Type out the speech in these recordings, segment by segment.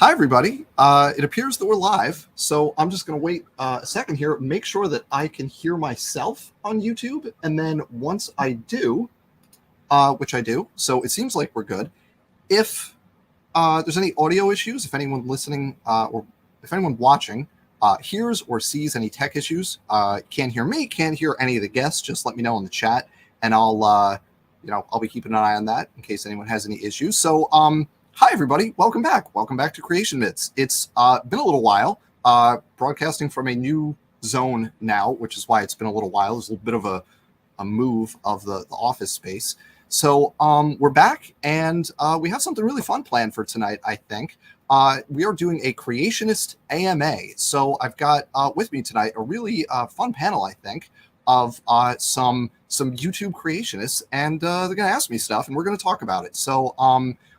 Hi, everybody. It appears that we're live, so I'm just going to wait a second here, make sure that I can hear myself on YouTube, and then once I do, which I do, so it seems like we're good. If there's any audio issues, if anyone listening or if anyone watching hears or sees any tech issues, can't hear me, can't hear any of the guests, just let me know in the chat, and I'll be keeping an eye on that in case anyone has any issues. So, hi, everybody. Welcome back. Welcome back to Creation Myths. It's been a little while, broadcasting from a new zone now, which is why it's been a little while. There's a little bit of a move of the office space. So we're back, and we have something really fun planned for tonight, I think. We are doing a Creationist AMA. So I've got with me tonight a really fun panel, I think, of some YouTube creationists, and they're going to ask me stuff, and we're going to talk about it. So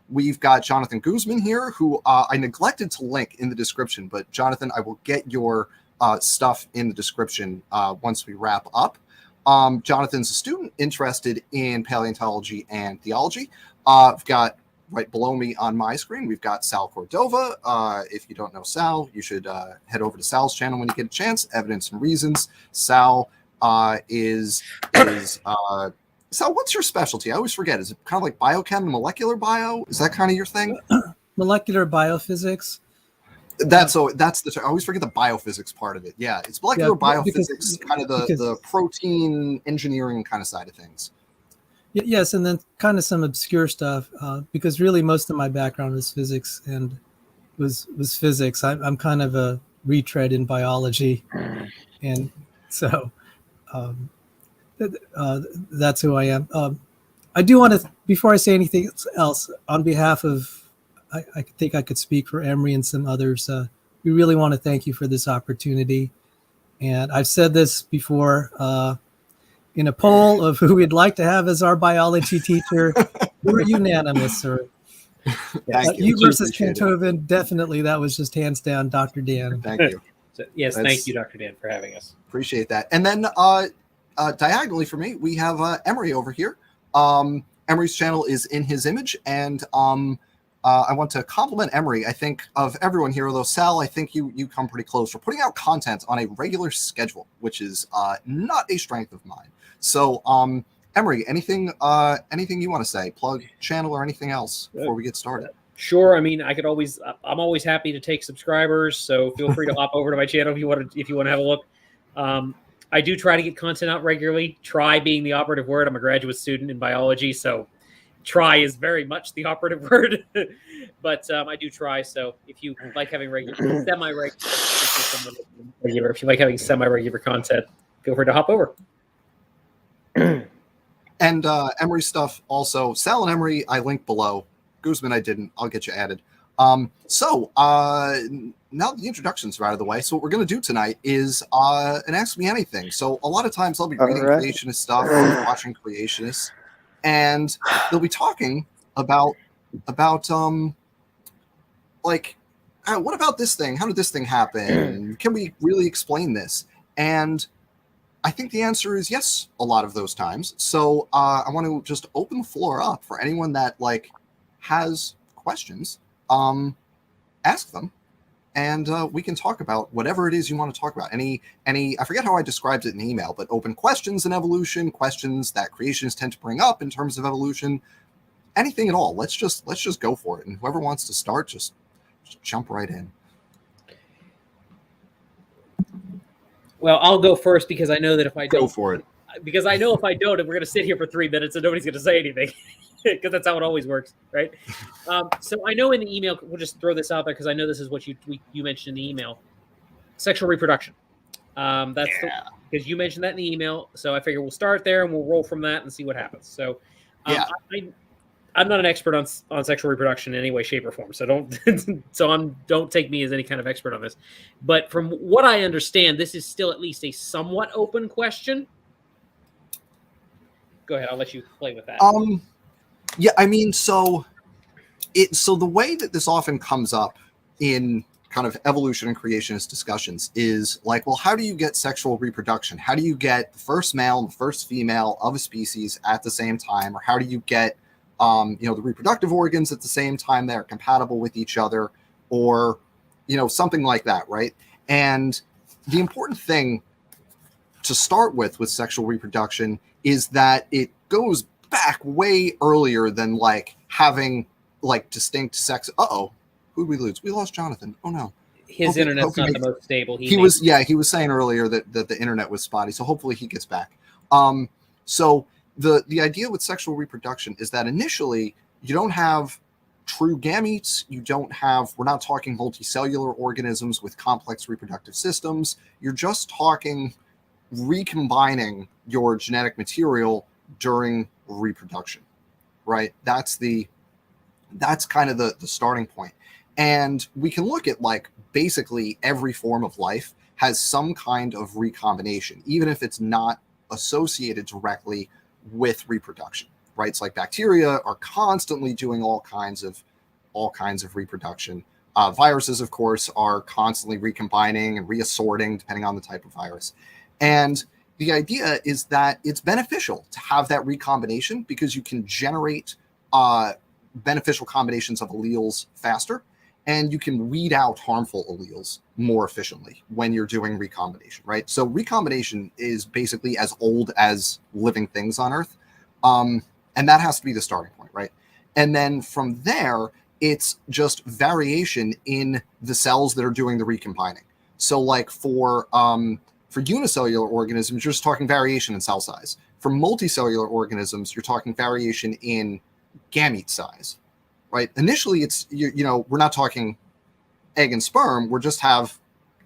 we've got Jonathan Guzman here, who I neglected to link in the description, but Jonathan, I will get your stuff in the description once we wrap up. Jonathan's a student interested in paleontology and theology. I've got right below me on my screen, we've got Sal Cordova. If you don't know Sal, you should head over to Sal's channel when you get a chance. Evidence and Reasons. Sal Sal, what's your specialty? I always forget. Is it kind of like biochem, molecular bio? Is that kind of your thing? Molecular biophysics. That's the term. I always forget the biophysics part of it. Yeah, it's molecular biophysics, kind of the protein engineering kind of side of things. Yes, and then kind of some obscure stuff, because really most of my background is physics and was physics. I'm kind of a retread in biology, and so that's who I am. I do want to, before I say anything else, on behalf of, I think I could speak for Emory and some others, we really want to thank you for this opportunity. And I've said this before, in a poll of who we'd like to have as our biology teacher, we're unanimous, sir. You versus Cantoven, definitely, that was just hands down, Dr. Dan. Thank you. Yes, thank you, Dr. Dan, for having us. Appreciate that. And then diagonally for me, we have Emory over here. Emory's channel is In His Image, and I want to compliment Emory. I think of everyone here, although Sal, I think you come pretty close. We're putting out content on a regular schedule, which is not a strength of mine. So, Emory, anything you want to say? Plug channel or anything else before we get started? Sure. I mean, I'm always happy to take subscribers, so feel free to hop over to my channel if you want to have a look. I do try to get content out regularly. Try being the operative word. I'm a graduate student in biology, so try is very much the operative word. But I do try. So if you like having semi-regular, if you like having semi-regular content, feel free to hop over. And Emory stuff also. Sal and Emory, I linked below. Guzman, I didn't. I'll get you added. So now the introductions are out of the way. So what we're going to do tonight is an Ask Me Anything. So a lot of times I'll be reading creationist stuff, watching creationists, and they'll be talking about like, what about this thing? How did this thing happen? Can we really explain this? And I think the answer is yes a lot of those times. So I want to just open the floor up for anyone that has questions. Ask them, and we can talk about whatever it is you want to talk about. Any I forget how I described it in the email, but open questions in evolution, questions that creationists tend to bring up in terms of evolution, anything at all. Let's just go for it. And whoever wants to start, just jump right in. Well, I'll go first because I know that if I don't, go for it. Because I know if I don't, we're going to sit here for 3 minutes and nobody's going to say anything. Because that's how it always works, right? So I know in the email, we'll just throw this out there because I know this is what you mentioned in the email: sexual reproduction. Because you mentioned that in the email, so I figure we'll start there and we'll roll from that and see what happens. So, I'm not an expert on sexual reproduction in any way, shape, or form. So don't take me as any kind of expert on this. But from what I understand, this is still at least a somewhat open question. Go ahead, I'll let you play with that. Yeah, I mean, so the way that this often comes up in kind of evolution and creationist discussions is like, well, how do you get sexual reproduction? How do you get the first male and the first female of a species at the same time? Or how do you get, the reproductive organs at the same time that are compatible with each other? or, something like that, right? And the important thing to start with sexual reproduction is that it goes back way earlier than like having like distinct sex. Who'd we lose? We lost Jonathan. Oh no. His internet's not the most stable. He was saying earlier that the internet was spotty, so hopefully he gets back. So the idea with sexual reproduction is that initially you don't have true gametes. We're not talking multicellular organisms with complex reproductive systems. You're just talking recombining your genetic material during reproduction, right? That's kind of the starting point. And we can look at like basically every form of life has some kind of recombination, even if it's not associated directly with reproduction, right? It's like bacteria are constantly doing all kinds of reproduction. Viruses, of course, are constantly recombining and reassorting depending on the type of virus. And the idea is that it's beneficial to have that recombination because you can generate beneficial combinations of alleles faster, and you can weed out harmful alleles more efficiently when you're doing recombination, right? So recombination is basically as old as living things on Earth. And that has to be the starting point, right? And then from there, it's just variation in the cells that are doing the recombining. So like for unicellular organisms, you're just talking variation in cell size. For multicellular organisms, you're talking variation in gamete size, right? Initially, it's, we're not talking egg and sperm. We're just have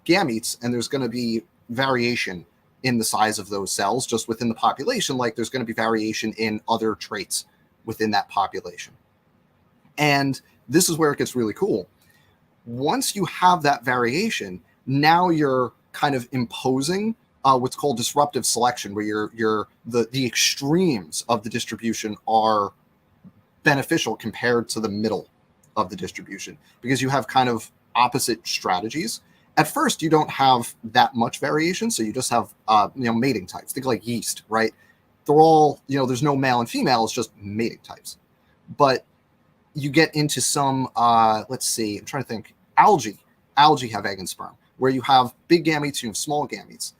gametes, and there's going to be variation in the size of those cells just within the population, like there's going to be variation in other traits within that population. And this is where it gets really cool. Once you have that variation, now you're kind of imposing what's called disruptive selection, where the extremes of the distribution are beneficial compared to the middle of the distribution, because you have kind of opposite strategies. At first, you don't have that much variation, so you just have mating types. Think like yeast, right? They're all, there's no male and female, it's just mating types. But you get into some, let's see, I'm trying to think, algae have egg and sperm, where you have big gametes, you have small gametes.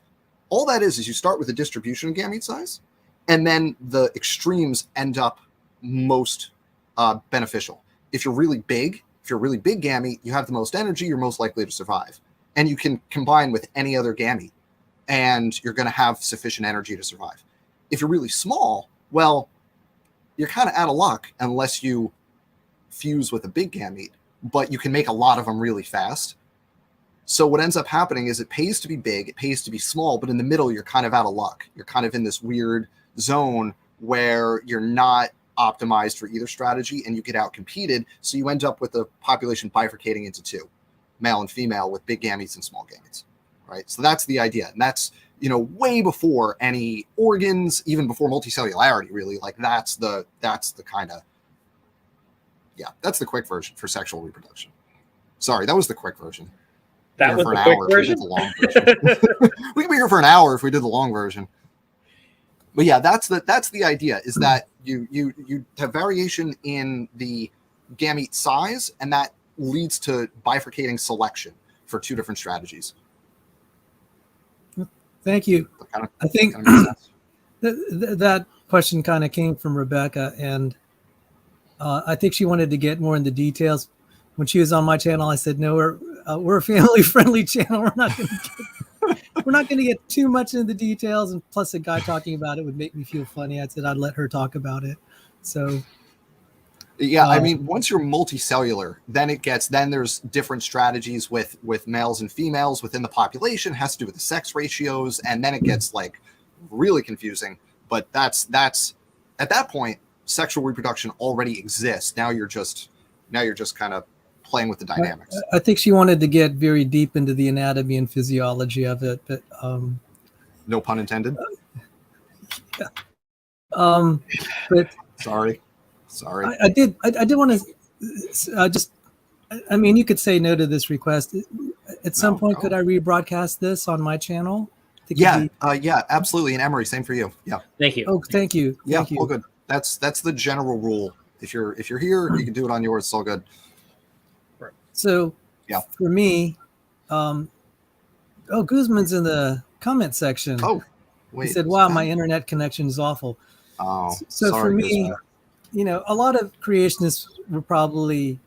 All that is you start with a distribution of gamete size, and then the extremes end up most beneficial. If you're really big gamete, you have the most energy, you're most likely to survive. And you can combine with any other gamete, and you're going to have sufficient energy to survive. If you're really small, well, you're kind of out of luck unless you fuse with a big gamete, but you can make a lot of them really fast. So what ends up happening is it pays to be big, it pays to be small, but in the middle, you're kind of out of luck. You're kind of in this weird zone where you're not optimized for either strategy, and you get out competed. So you end up with the population bifurcating into two, male and female, with big gametes and small gametes, right? So that's the idea. And that's, way before any organs, even before multicellularity, really. Like that's the kind of, that's the quick version for sexual reproduction. Sorry, that was the quick version. That was the quick version? We did the long version. We could be here for an hour if we did the long version. But yeah, that's the idea, is that you have variation in the gamete size, and that leads to bifurcating selection for two different strategies. Thank you. I think that question kind of came from Rebecca, and I think she wanted to get more into details. When she was on my channel, I said, no, we're a family-friendly channel. We're not going to get too much into the details, and plus a guy talking about it would make me feel funny. I said I'd let her talk about it. So yeah, I mean, once you're multicellular, then there's different strategies with males and females within the population. It has to do with the sex ratios, and then it gets like really confusing. But that's at that point, sexual reproduction already exists. Now you're just kind of playing with the dynamics. I think she wanted to get very deep into the anatomy and physiology of it, but no pun intended. But sorry. I did want to I mean, you could say no to this request. At some point, could I rebroadcast this on my channel? Yeah, absolutely. And Emory, same for you. Yeah. Thank you. Oh, thank you. Thank you. All good. That's the general rule. If you're here, you can do it on yours. It's all good. So Yeah. For me, Guzman's in the comment section. Oh, wait. He said, "Wow, my internet connection is awful." Oh, So for sorry, me, Guzman. a lot of creationists were probably,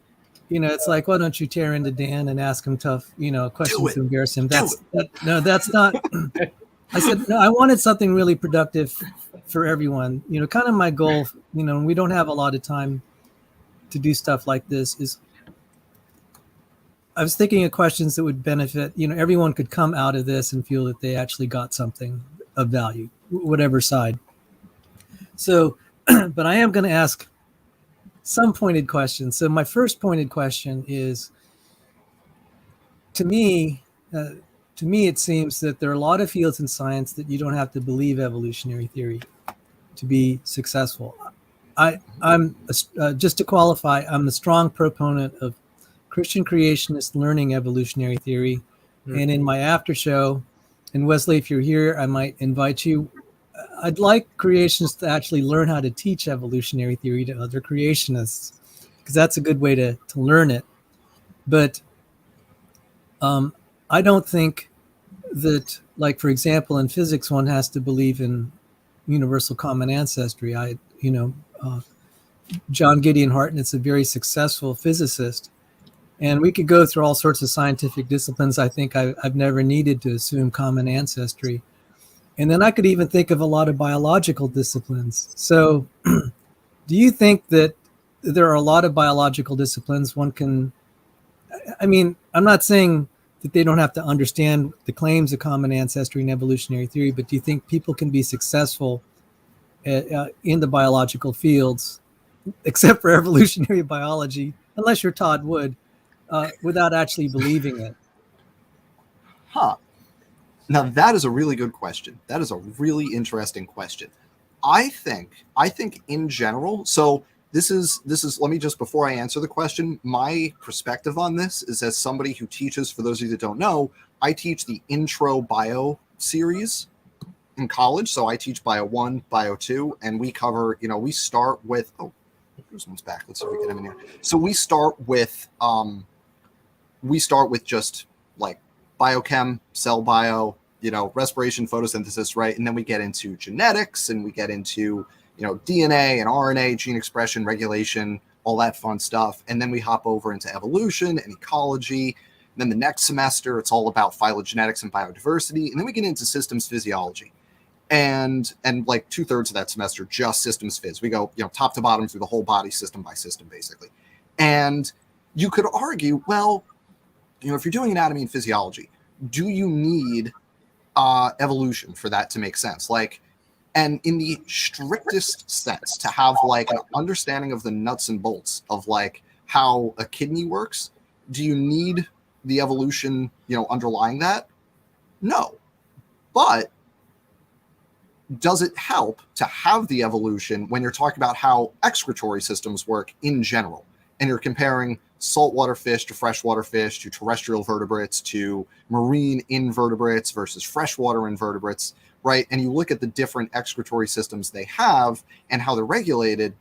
it's like, why don't you tear into Dan and ask him tough, questions to embarrass him? That's not. I said, no, I wanted something really productive for everyone. Kind of my goal, we don't have a lot of time to do stuff like this, is I was thinking of questions that would benefit, everyone could come out of this and feel that they actually got something of value, whatever side. So, but I am going to ask some pointed questions. So my first pointed question is, to me, it seems that there are a lot of fields in science that you don't have to believe evolutionary theory to be successful. I'm just to qualify, I'm a strong proponent of Christian creationist learning evolutionary theory. Mm-hmm. And in my after show, and Wesley, if you're here, I might invite you. I'd like creationists to actually learn how to teach evolutionary theory to other creationists, because that's a good way to learn it. But I don't think that, like, for example, in physics, one has to believe in universal common ancestry. John Gideon Hartnett's a very successful physicist, and we could go through all sorts of scientific disciplines. I think I've never needed to assume common ancestry. And then I could even think of a lot of biological disciplines. So do you think that there are a lot of biological disciplines one can, I'm not saying that they don't have to understand the claims of common ancestry and evolutionary theory, but do you think people can be successful in the biological fields, except for evolutionary biology, unless you're Todd Wood, without actually believing it? Huh. Now that is a really good question. That is a really interesting question. I think in general, so this is let me just, before I answer the question, my perspective on this is as somebody who teaches, for those of you that don't know, I teach the intro bio series in college. So I teach bio 1, bio 2, and we cover, we start with, here's one's back. Let's see if we get him in here. So we start with just like biochem, cell bio, respiration, photosynthesis, right? And then we get into genetics, and we get into, DNA and RNA, gene expression, regulation, all that fun stuff. And then we hop over into evolution and ecology. And then the next semester, it's all about phylogenetics and biodiversity. And then we get into systems physiology. And like 2/3 of that semester, just systems phys. We go, top to bottom through the whole body, system by system, basically. And you could argue, well, if you're doing anatomy and physiology, do you need evolution for that to make sense? And in the strictest sense, to have like an understanding of the nuts and bolts of like how a kidney works, do you need the evolution, underlying that? No. But does it help to have the evolution when you're talking about how excretory systems work in general? And you're comparing saltwater fish to freshwater fish to terrestrial vertebrates to marine invertebrates versus freshwater invertebrates, right? And you look at the different excretory systems they have and how they're regulated.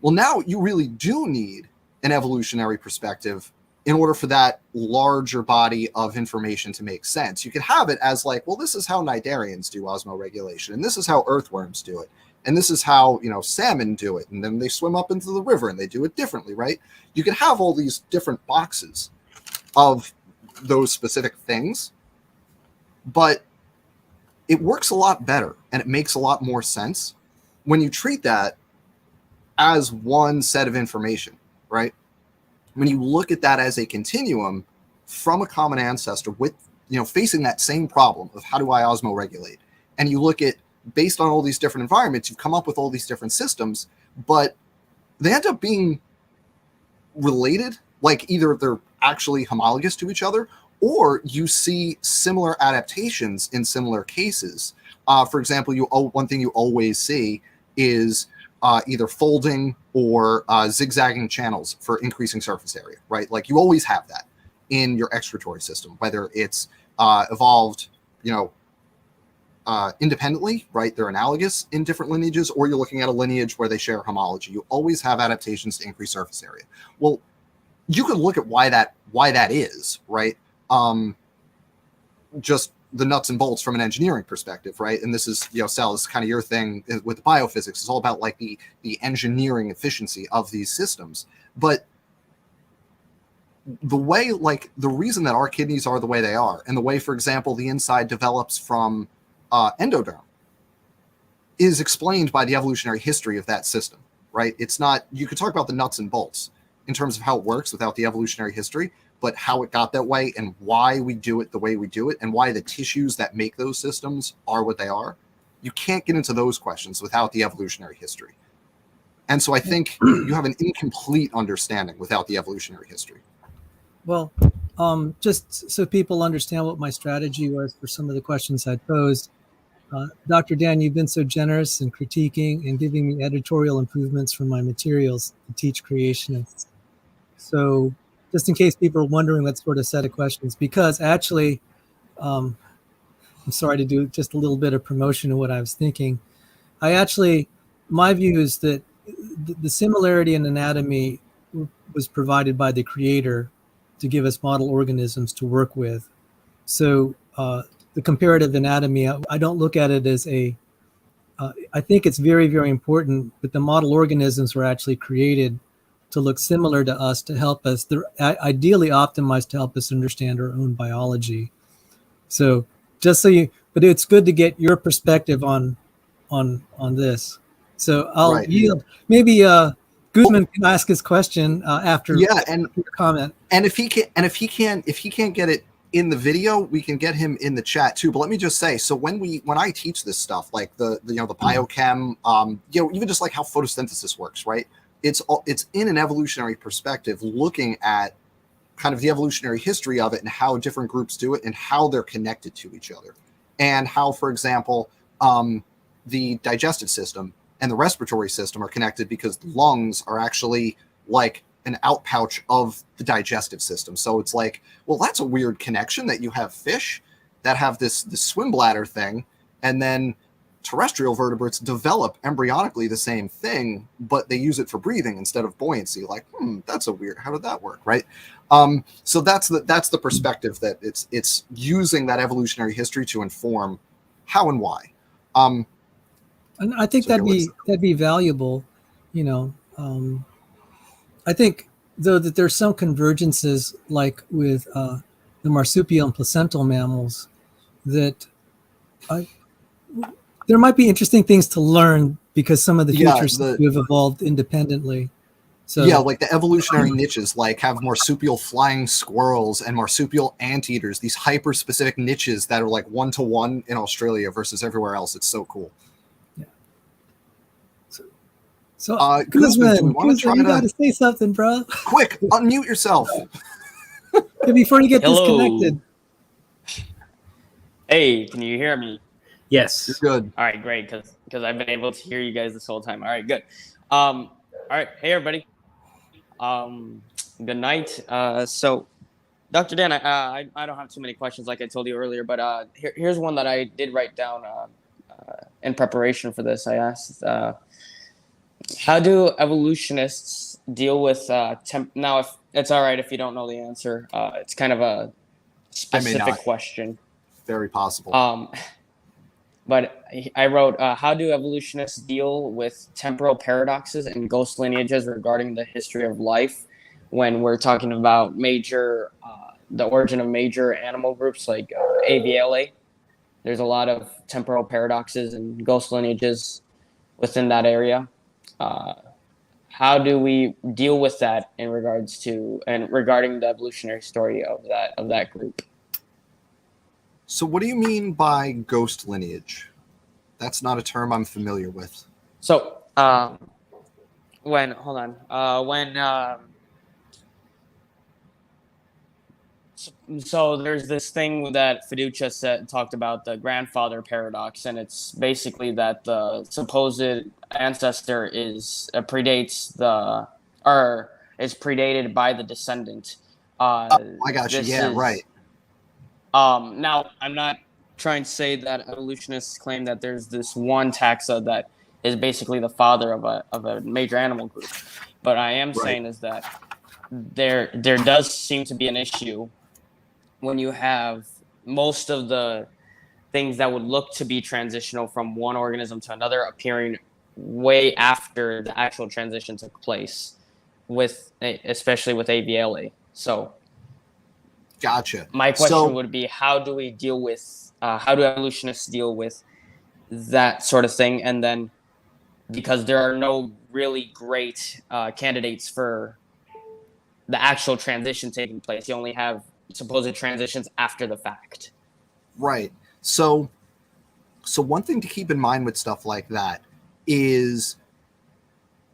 Well, now you really do need an evolutionary perspective in order for that larger body of information to make sense. You could have it as like, well, this is how cnidarians do osmoregulation, and this is how earthworms do it, and this is how, salmon do it, and then they swim up into the river and they do it differently, right? You could have all these different boxes of those specific things, but it works a lot better and it makes a lot more sense when you treat that as one set of information, right? When you look at that as a continuum from a common ancestor with, facing that same problem of how do I osmoregulate, and you look at, based on all these different environments, you've come up with all these different systems, but they end up being related, like either they're actually homologous to each other, or you see similar adaptations in similar cases. For example, one thing you always see is either folding or zigzagging channels for increasing surface area, right? Like you always have that in your excretory system, whether it's evolved, independently, right? They're analogous in different lineages, or you're looking at a lineage where they share homology. You always have adaptations to increase surface area. Well, you could look at why that is, right? Just the nuts and bolts from an engineering perspective, right? And this is, Sal, this is kind of your thing with biophysics. It's all about like the engineering efficiency of these systems. But the way, like the reason that our kidneys are the way they are, and the way, for example, the inside develops from endoderm, is explained by the evolutionary history of that system, right? It's not, you could talk about the nuts and bolts in terms of how it works without the evolutionary history, but how it got that way and why we do it the way we do it and why the tissues that make those systems are what they are. You can't get into those questions without the evolutionary history. And so I think you have an incomplete understanding without the evolutionary history. Well, just so people understand what my strategy was for some of the questions I posed, Dr. Dan, you've been so generous in critiquing and giving me editorial improvements from my materials to teach creationists. So just in case people are wondering what sort of set of questions, because actually, I'm sorry to do just a little bit of promotion of what I was thinking. My view is that the similarity in anatomy was provided by the creator to give us model organisms to work with. So the comparative anatomy, I don't look at it as I think it's very, very important, but the model organisms were actually created to look similar to us, to help us. They're ideally optimized to help us understand our own biology. So but it's good to get your perspective on this. So I'll yield. Maybe Guzman can ask his question after your comment. And if he can't get it in the video, we can get him in the chat too. But let me just say, so when I teach this stuff, like the biochem, even just like how photosynthesis works, right? It's in an evolutionary perspective, looking at kind of the evolutionary history of it and how different groups do it and how they're connected to each other, and how, for example, the digestive system and the respiratory system are connected because the lungs are actually like an outpouch of the digestive system. So it's like, well, that's a weird connection that you have fish that have this swim bladder thing, and then terrestrial vertebrates develop embryonically the same thing, but they use it for breathing instead of buoyancy. Like, that's a weird, how did that work, right? So that's the perspective, that it's using that evolutionary history to inform how and why. And I think that'd be valuable, I think, though, that there's some convergences, like with the marsupial and placental mammals, that there might be interesting things to learn because some of the features have evolved independently. So like the evolutionary niches, like have marsupial flying squirrels and marsupial anteaters, these hyper-specific niches that are like 1-to-1 in Australia versus everywhere else. It's so cool. Yeah. So Guzman, do we want to try you got to say something, bro. Quick, unmute yourself. Before you get disconnected. Hey, can you hear me? Yes. You're good. All right, great, because I've been able to hear you guys this whole time. All right, good. All right, hey everybody. Good night. So, Dr. Dan, I don't have too many questions like I told you earlier, but here's one that I did write down in preparation for this. I asked, how do evolutionists deal with now? If it's all right if you don't know the answer, it's kind of a specific question. Very possible. But I wrote, how do evolutionists deal with temporal paradoxes and ghost lineages regarding the history of life when we're talking about the origin of major animal groups like AVLA? There's a lot of temporal paradoxes and ghost lineages within that area. How do we deal with that regarding the evolutionary story of that group? So what do you mean by ghost lineage? That's not a term I'm familiar with. So so there's this thing that Fiducia talked about, the grandfather paradox, and it's basically that the supposed ancestor is predated by the descendant. I got you. Yeah, right. Now, I'm not trying to say that evolutionists claim that there's this one taxa that is basically the father of a major animal group, but I am saying is that there does seem to be an issue when you have most of the things that would look to be transitional from one organism to another appearing way after the actual transition took place, especially with AVLA. So Gotcha. my question So would be, how do evolutionists deal with that sort of thing? And then, because there are no really great candidates for the actual transition taking place, you only have supposed transitions after the fact. right. So one thing to keep in mind with stuff like that is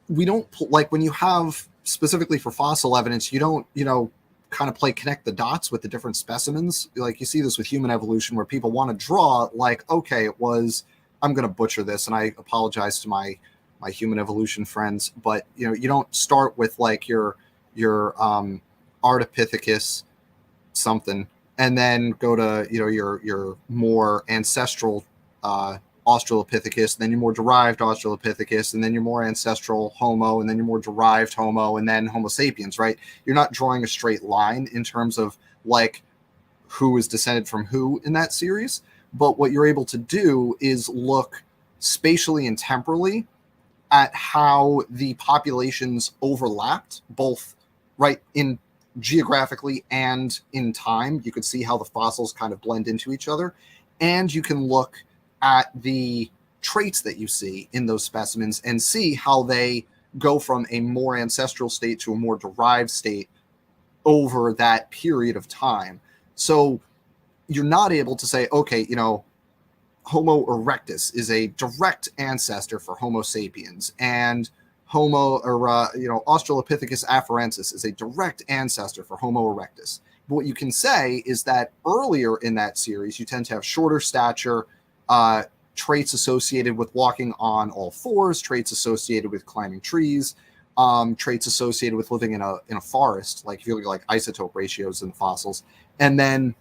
we don't like when you have specifically for fossil evidence, you don't, kind of connect the dots with the different specimens. Like you see this with human evolution where people want to draw like, okay, I'm going to butcher this and I apologize to my human evolution friends, but you don't start with like your Ardipithecus something and then go to your more ancestral Australopithecus, then your more derived Australopithecus, and then your more ancestral Homo, and then your more derived Homo, and then Homo sapiens, right? You're not drawing a straight line in terms of like who is descended from who in that series, but what you're able to do is look spatially and temporally at how the populations overlapped, both right in geographically and in time. You could see how the fossils kind of blend into each other, and you can look at the traits that you see in those specimens and see how they go from a more ancestral state to a more derived state over that period of time. So you're not able to say, okay, Homo erectus is a direct ancestor for Homo sapiens, and Australopithecus afarensis is a direct ancestor for Homo erectus. But what you can say is that earlier in that series, you tend to have shorter stature, traits associated with walking on all fours, traits associated with climbing trees, traits associated with living in a forest, like if you look at like isotope ratios in the fossils. And then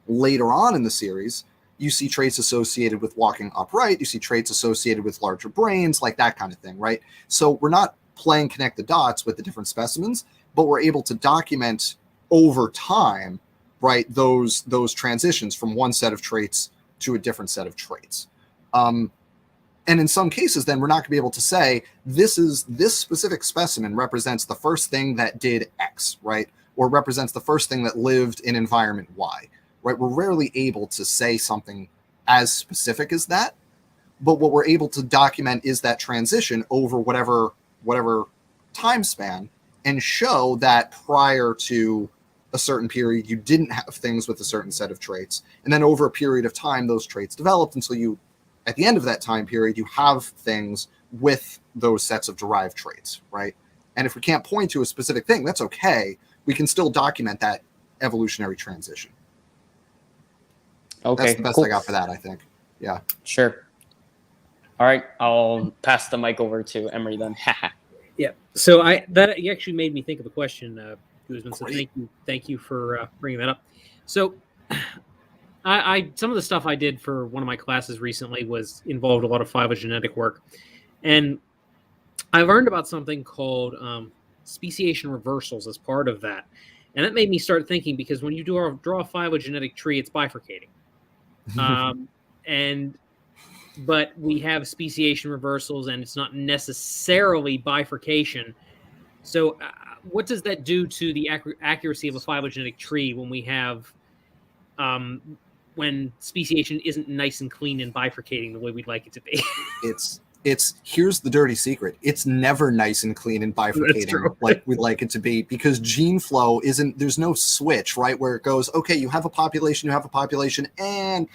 later on in the series, you see traits associated with walking upright, you see traits associated with larger brains, like that kind of thing, right? So we're not playing connect the dots with the different specimens, but we're able to document over time, right, those transitions from one set of traits to a different set of traits. And in some cases, then we're not going to be able to say this specific specimen represents the first thing that did X, right? Or represents the first thing that lived in environment Y, right? We're rarely able to say something as specific as that. But what we're able to document is that transition over whatever time span and show that prior to a certain period, you didn't have things with a certain set of traits. And then over a period of time, those traits developed until you, at the end of that time period, you have things with those sets of derived traits, right? And if we can't point to a specific thing, that's okay. We can still document that evolutionary transition. Okay, that's the best cool. I got for that, I think. Yeah. Sure. All right, I'll pass the mic over to Emory then. Yeah. So that you actually made me think of a question, Guzman. So thank you for bringing that up. So I some of the stuff I did for one of my classes recently was involved a lot of phylogenetic work, and I learned about something called speciation reversals as part of that, and that made me start thinking, because when you draw a phylogenetic tree, it's bifurcating, but we have speciation reversals, and it's not necessarily bifurcation. So what does that do to the accuracy of a phylogenetic tree when we have when speciation isn't nice and clean and bifurcating the way we'd like it to be? It's here's the dirty secret. It's never nice and clean and bifurcating like we'd like it to be, because gene flow there's no switch, right, where it goes, okay, you have a population, and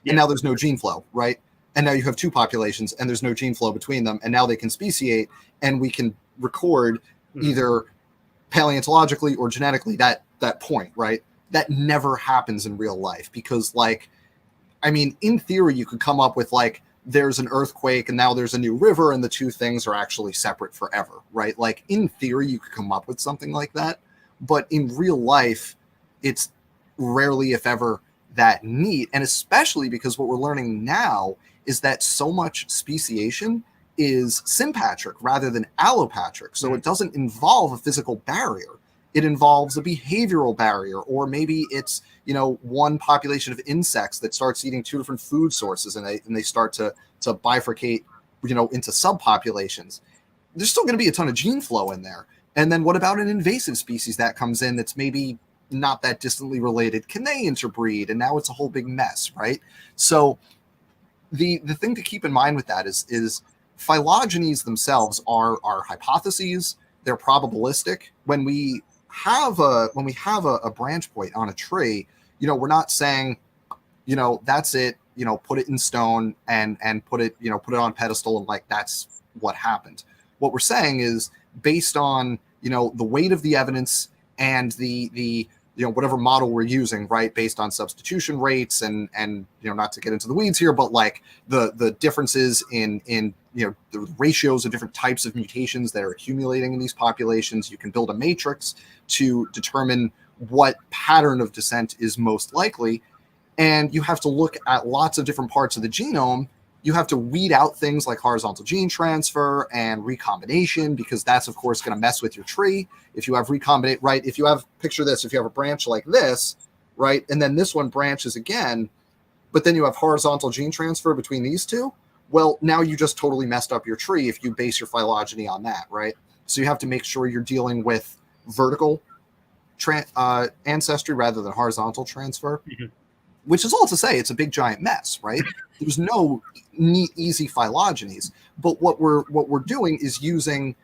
now there's no gene flow, right? And now you have two populations and there's no gene flow between them, and now they can speciate, and we can record either paleontologically or genetically that point, right? That never happens in real life, because in theory you could come up with like there's an earthquake and now there's a new river and the two things are actually separate forever, right? Like in theory you could come up with something like that, but in real life it's rarely, if ever, that neat. And especially because what we're learning now is that so much speciation is sympatric rather than allopatric. So it doesn't involve a physical barrier. it involves a behavioral barrier, or maybe it's, you know, one population of insects that starts eating two different food sources, and they start to bifurcate, you know, into subpopulations. There's still going to be a ton of gene flow in there. And then what about an invasive species that comes in that's maybe not that distantly related? Can they interbreed? And now it's a whole big mess, right? So the thing to keep in mind with that is phylogenies themselves are hypotheses. They're probabilistic. When we have a branch point on a tree, you know, we're not saying, you know, that's it, you know, put it in stone and put it on a pedestal and like that's what happened. What we're saying is, based on, you know, the weight of the evidence and the you know, whatever model we're using, right, based on substitution rates and you know, not to get into the weeds here, but like the differences in you know, the ratios of different types of mutations that are accumulating in these populations, you can build a matrix to determine what pattern of descent is most likely. And you have to look at lots of different parts of the genome. You have to weed out things like horizontal gene transfer and recombination, because that's, of course, going to mess with your tree. If you have recombinate, right? If you have, picture this, if you have a branch like this, right? And then this one branches again, but then you have horizontal gene transfer between these two. Well, now you just totally messed up your tree if you base your phylogeny on that, right? So you have to make sure you're dealing with vertical ancestry rather than horizontal transfer. Mm-hmm. Which is all to say, it's a big giant mess, right? There's no neat, easy phylogenies. But what we're doing is using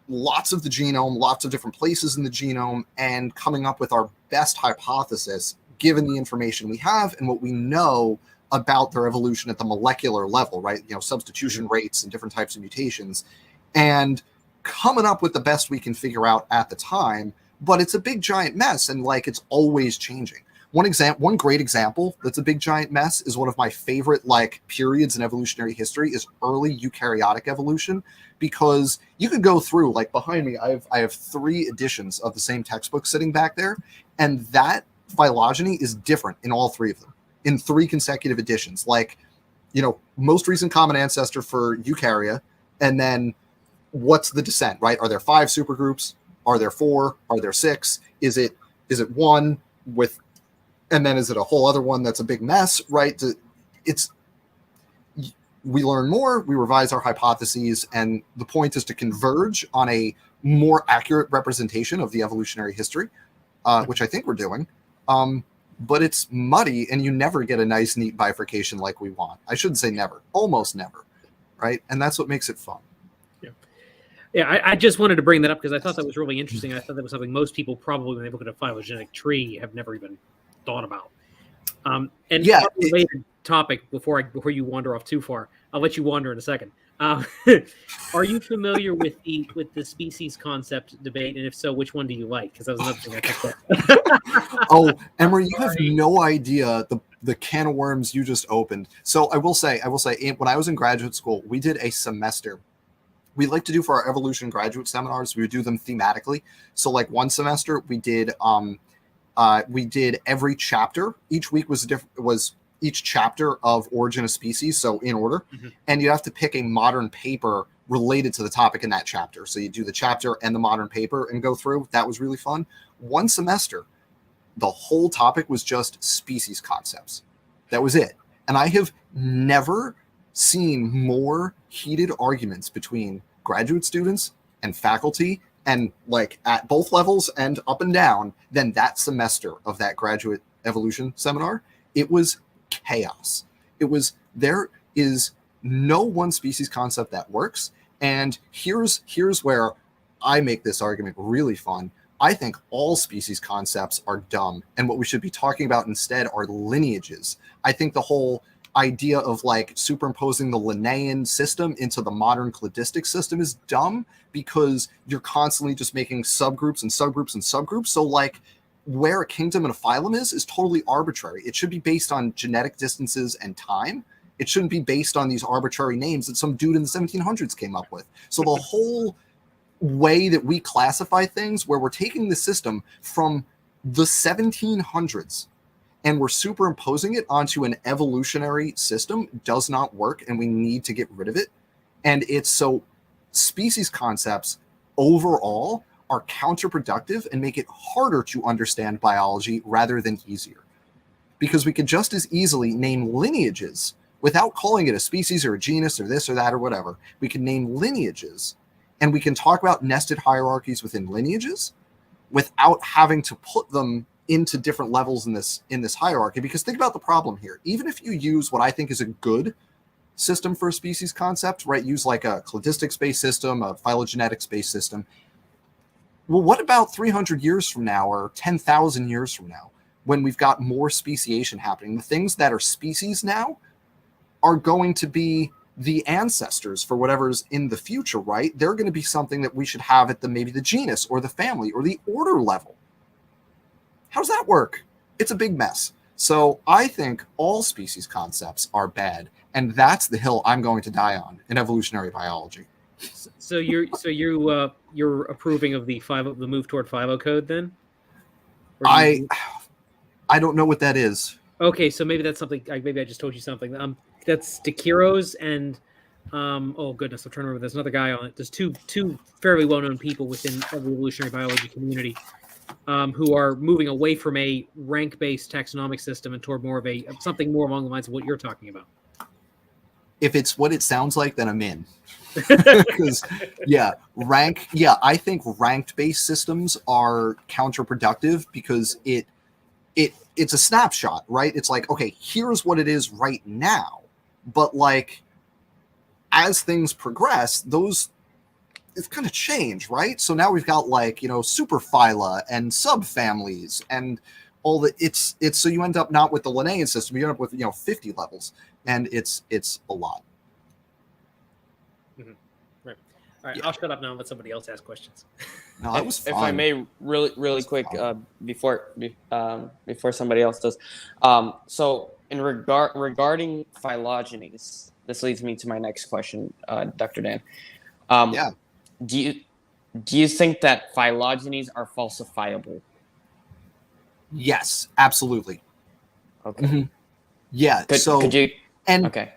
lots of the genome, lots of different places in the genome, and coming up with our best hypothesis, given the information we have and what we know about their evolution at the molecular level, right? You know, substitution rates and different types of mutations, and coming up with the best we can figure out at the time. But it's a big giant mess, and like, it's always changing. One great example that's a big giant mess is one of my favorite like periods in evolutionary history is early eukaryotic evolution, because you could go through, like behind me, I have 3 editions of the same textbook sitting back there, and that phylogeny is different in all 3 of them in 3 consecutive editions. Like, you know, most recent common ancestor for eukarya, and then what's the descent, right? Are there 5 supergroups? Are there 4? Are there 6? Is it 1 with, and then is it a whole other one that's a big mess, right? We learn more, we revise our hypotheses, and the point is to converge on a more accurate representation of the evolutionary history, which I think we're doing. But it's muddy, and you never get a nice, neat bifurcation like we want. I shouldn't say never, almost never, right? And that's what makes it fun. Yeah, I just wanted to bring that up because I thought that was really interesting. I thought that was something most people probably, when they look at a phylogenetic tree, have never even thought about. And yeah, related topic before you wander off too far. I'll let you wander in a second. Are you familiar with the species concept debate? And if so, which one do you like? Because that was another thing I picked up. Oh, Emory, you have no idea the can of worms you just opened. So I will say, when I was in graduate school, we did a semester. We like to do for our evolution graduate seminars, we would do them thematically. So like one semester we did every chapter. Each week was each chapter of Origin of Species, so in order. Mm-hmm. And you have to pick a modern paper related to the topic in that chapter. So you do the chapter and the modern paper and go through. That was really fun. One semester, the whole topic was just species concepts. That was it. And I have never seen more heated arguments between graduate students and faculty, and like at both levels and up and down, than that semester of that graduate evolution seminar. It was chaos. There is no one species concept that works. And here's where I make this argument really fun. I think all species concepts are dumb, and what we should be talking about instead are lineages. I think the whole idea of like superimposing the Linnaean system into the modern cladistic system is dumb, because you're constantly just making subgroups and subgroups and subgroups. So like where a kingdom and a phylum is totally arbitrary. It should be based on genetic distances and time. It shouldn't be based on these arbitrary names that some dude in the 1700s came up with. So the whole way that we classify things, where we're taking the system from the 1700s and we're superimposing it onto an evolutionary system, does not work, and we need to get rid of it. And it's so species concepts overall are counterproductive and make it harder to understand biology rather than easier. Because we could just as easily name lineages without calling it a species or a genus or this or that or whatever. We can name lineages, and we can talk about nested hierarchies within lineages without having to put them into different levels in this hierarchy. Because think about the problem here. Even if you use what I think is a good system for a species concept, right? Use like a cladistics-based system, a phylogenetics-based system. Well, what about 300 years from now or 10,000 years from now when we've got more speciation happening? The things that are species now are going to be the ancestors for whatever's in the future, right? They're going to be something that we should have at maybe the genus or the family or the order level. How does that work? It's a big mess. So I think all species concepts are bad, and that's the hill I'm going to die on in evolutionary biology. So you're approving of the move toward 5.0 code then? I don't know what that is. Okay, so maybe that's something. Maybe I just told you something. That's Takiros and oh goodness, I'm trying to remember. There's another guy on it. There's two fairly well-known people within the evolutionary biology community who are moving away from a rank-based taxonomic system and toward more of something more along the lines of what you're talking about. If it's what it sounds like, then I'm in. Because I think ranked-based systems are counterproductive because it's a snapshot, right? It's like, okay, here's what it is right now. But like, as things progress, it's kind of change, right? So now we've got like, superphyla and subfamilies and all the, it's so you end up not with the Linnaean system, you end up with, 50 levels, and it's a lot. Mm-hmm. Right. All right. Yeah. I'll shut up now and let somebody else ask questions. No, that was fun. If I may, really quick, before somebody else does. So in regarding phylogenies, this leads me to my next question, Dr. Dan. Do you think that phylogenies are falsifiable? Yes, absolutely. Okay. Mm-hmm. Yeah. Could you? And okay.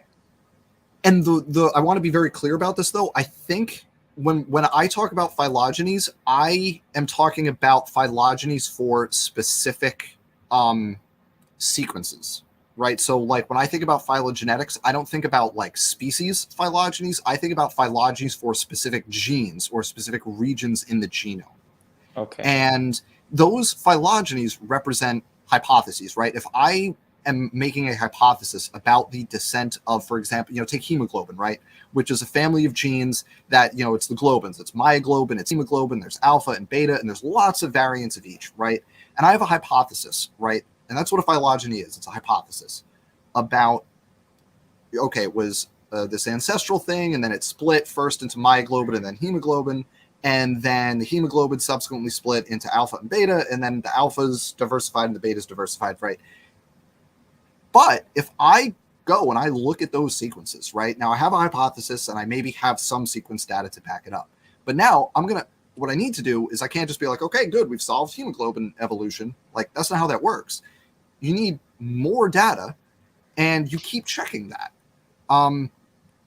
And the I want to be very clear about this though. I think when I talk about phylogenies, I am talking about phylogenies for specific sequences, right? So like when I think about phylogenetics, I don't think about like species phylogenies. I think about phylogenies for specific genes or specific regions in the genome. Okay. And those phylogenies represent hypotheses, right? If I am making a hypothesis about the descent of, for example, take hemoglobin, right? Which is a family of genes that, it's the globins, it's myoglobin, it's hemoglobin, there's alpha and beta, and there's lots of variants of each, right? And I have a hypothesis, right? And that's what a phylogeny is. It's a hypothesis about, okay, it was this ancestral thing, and then it split first into myoglobin and then hemoglobin, and then the hemoglobin subsequently split into alpha and beta, and then the alpha's diversified and the beta's diversified, right? But if I go and I look at those sequences, right? Now I have a hypothesis and I maybe have some sequence data to back it up. But now what I need to do is I can't just be like, okay, good, we've solved hemoglobin evolution. Like, that's not how that works. You need more data and you keep checking that.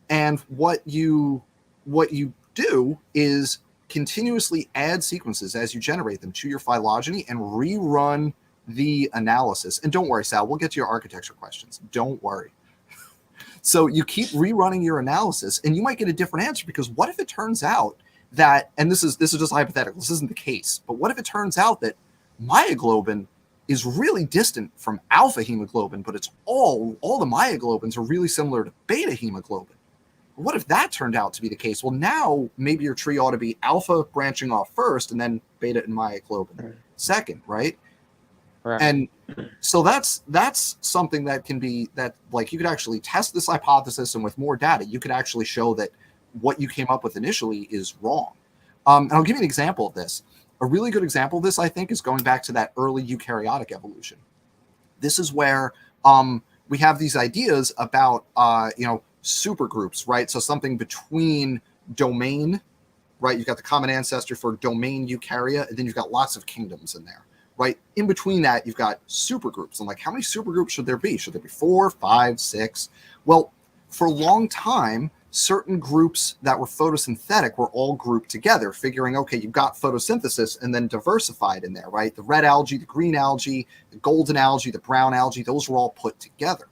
And what you do is continuously add sequences as you generate them to your phylogeny and rerun the analysis. And don't worry, Sal, we'll get to your architecture questions. Don't worry. So you keep rerunning your analysis and you might get a different answer, because what if it turns out that, and this is just hypothetical, this isn't the case, but what if it turns out that myoglobin is really distant from alpha hemoglobin, but it's all the myoglobins are really similar to beta hemoglobin? What if that turned out to be the case? Well, now maybe your tree ought to be alpha branching off first and then beta and myoglobin second, right? Right. And so that's something that can be, that like you could actually test this hypothesis, and with more data, you could actually show that what you came up with initially is wrong. And I'll give you an example of this. A really good example of this, I think, is going back to that early eukaryotic evolution. This is where we have these ideas about supergroups, right? So something between domain, right? You've got the common ancestor for domain eukarya, and then you've got lots of kingdoms in there. Right in between that, you've got supergroups. And like, how many supergroups should there be? Should there be 4, 5, 6? Well, for a long time, certain groups that were photosynthetic were all grouped together, figuring, okay, you've got photosynthesis and then diversified in there, right? The red algae, the green algae, the golden algae, the brown algae, those were all put together.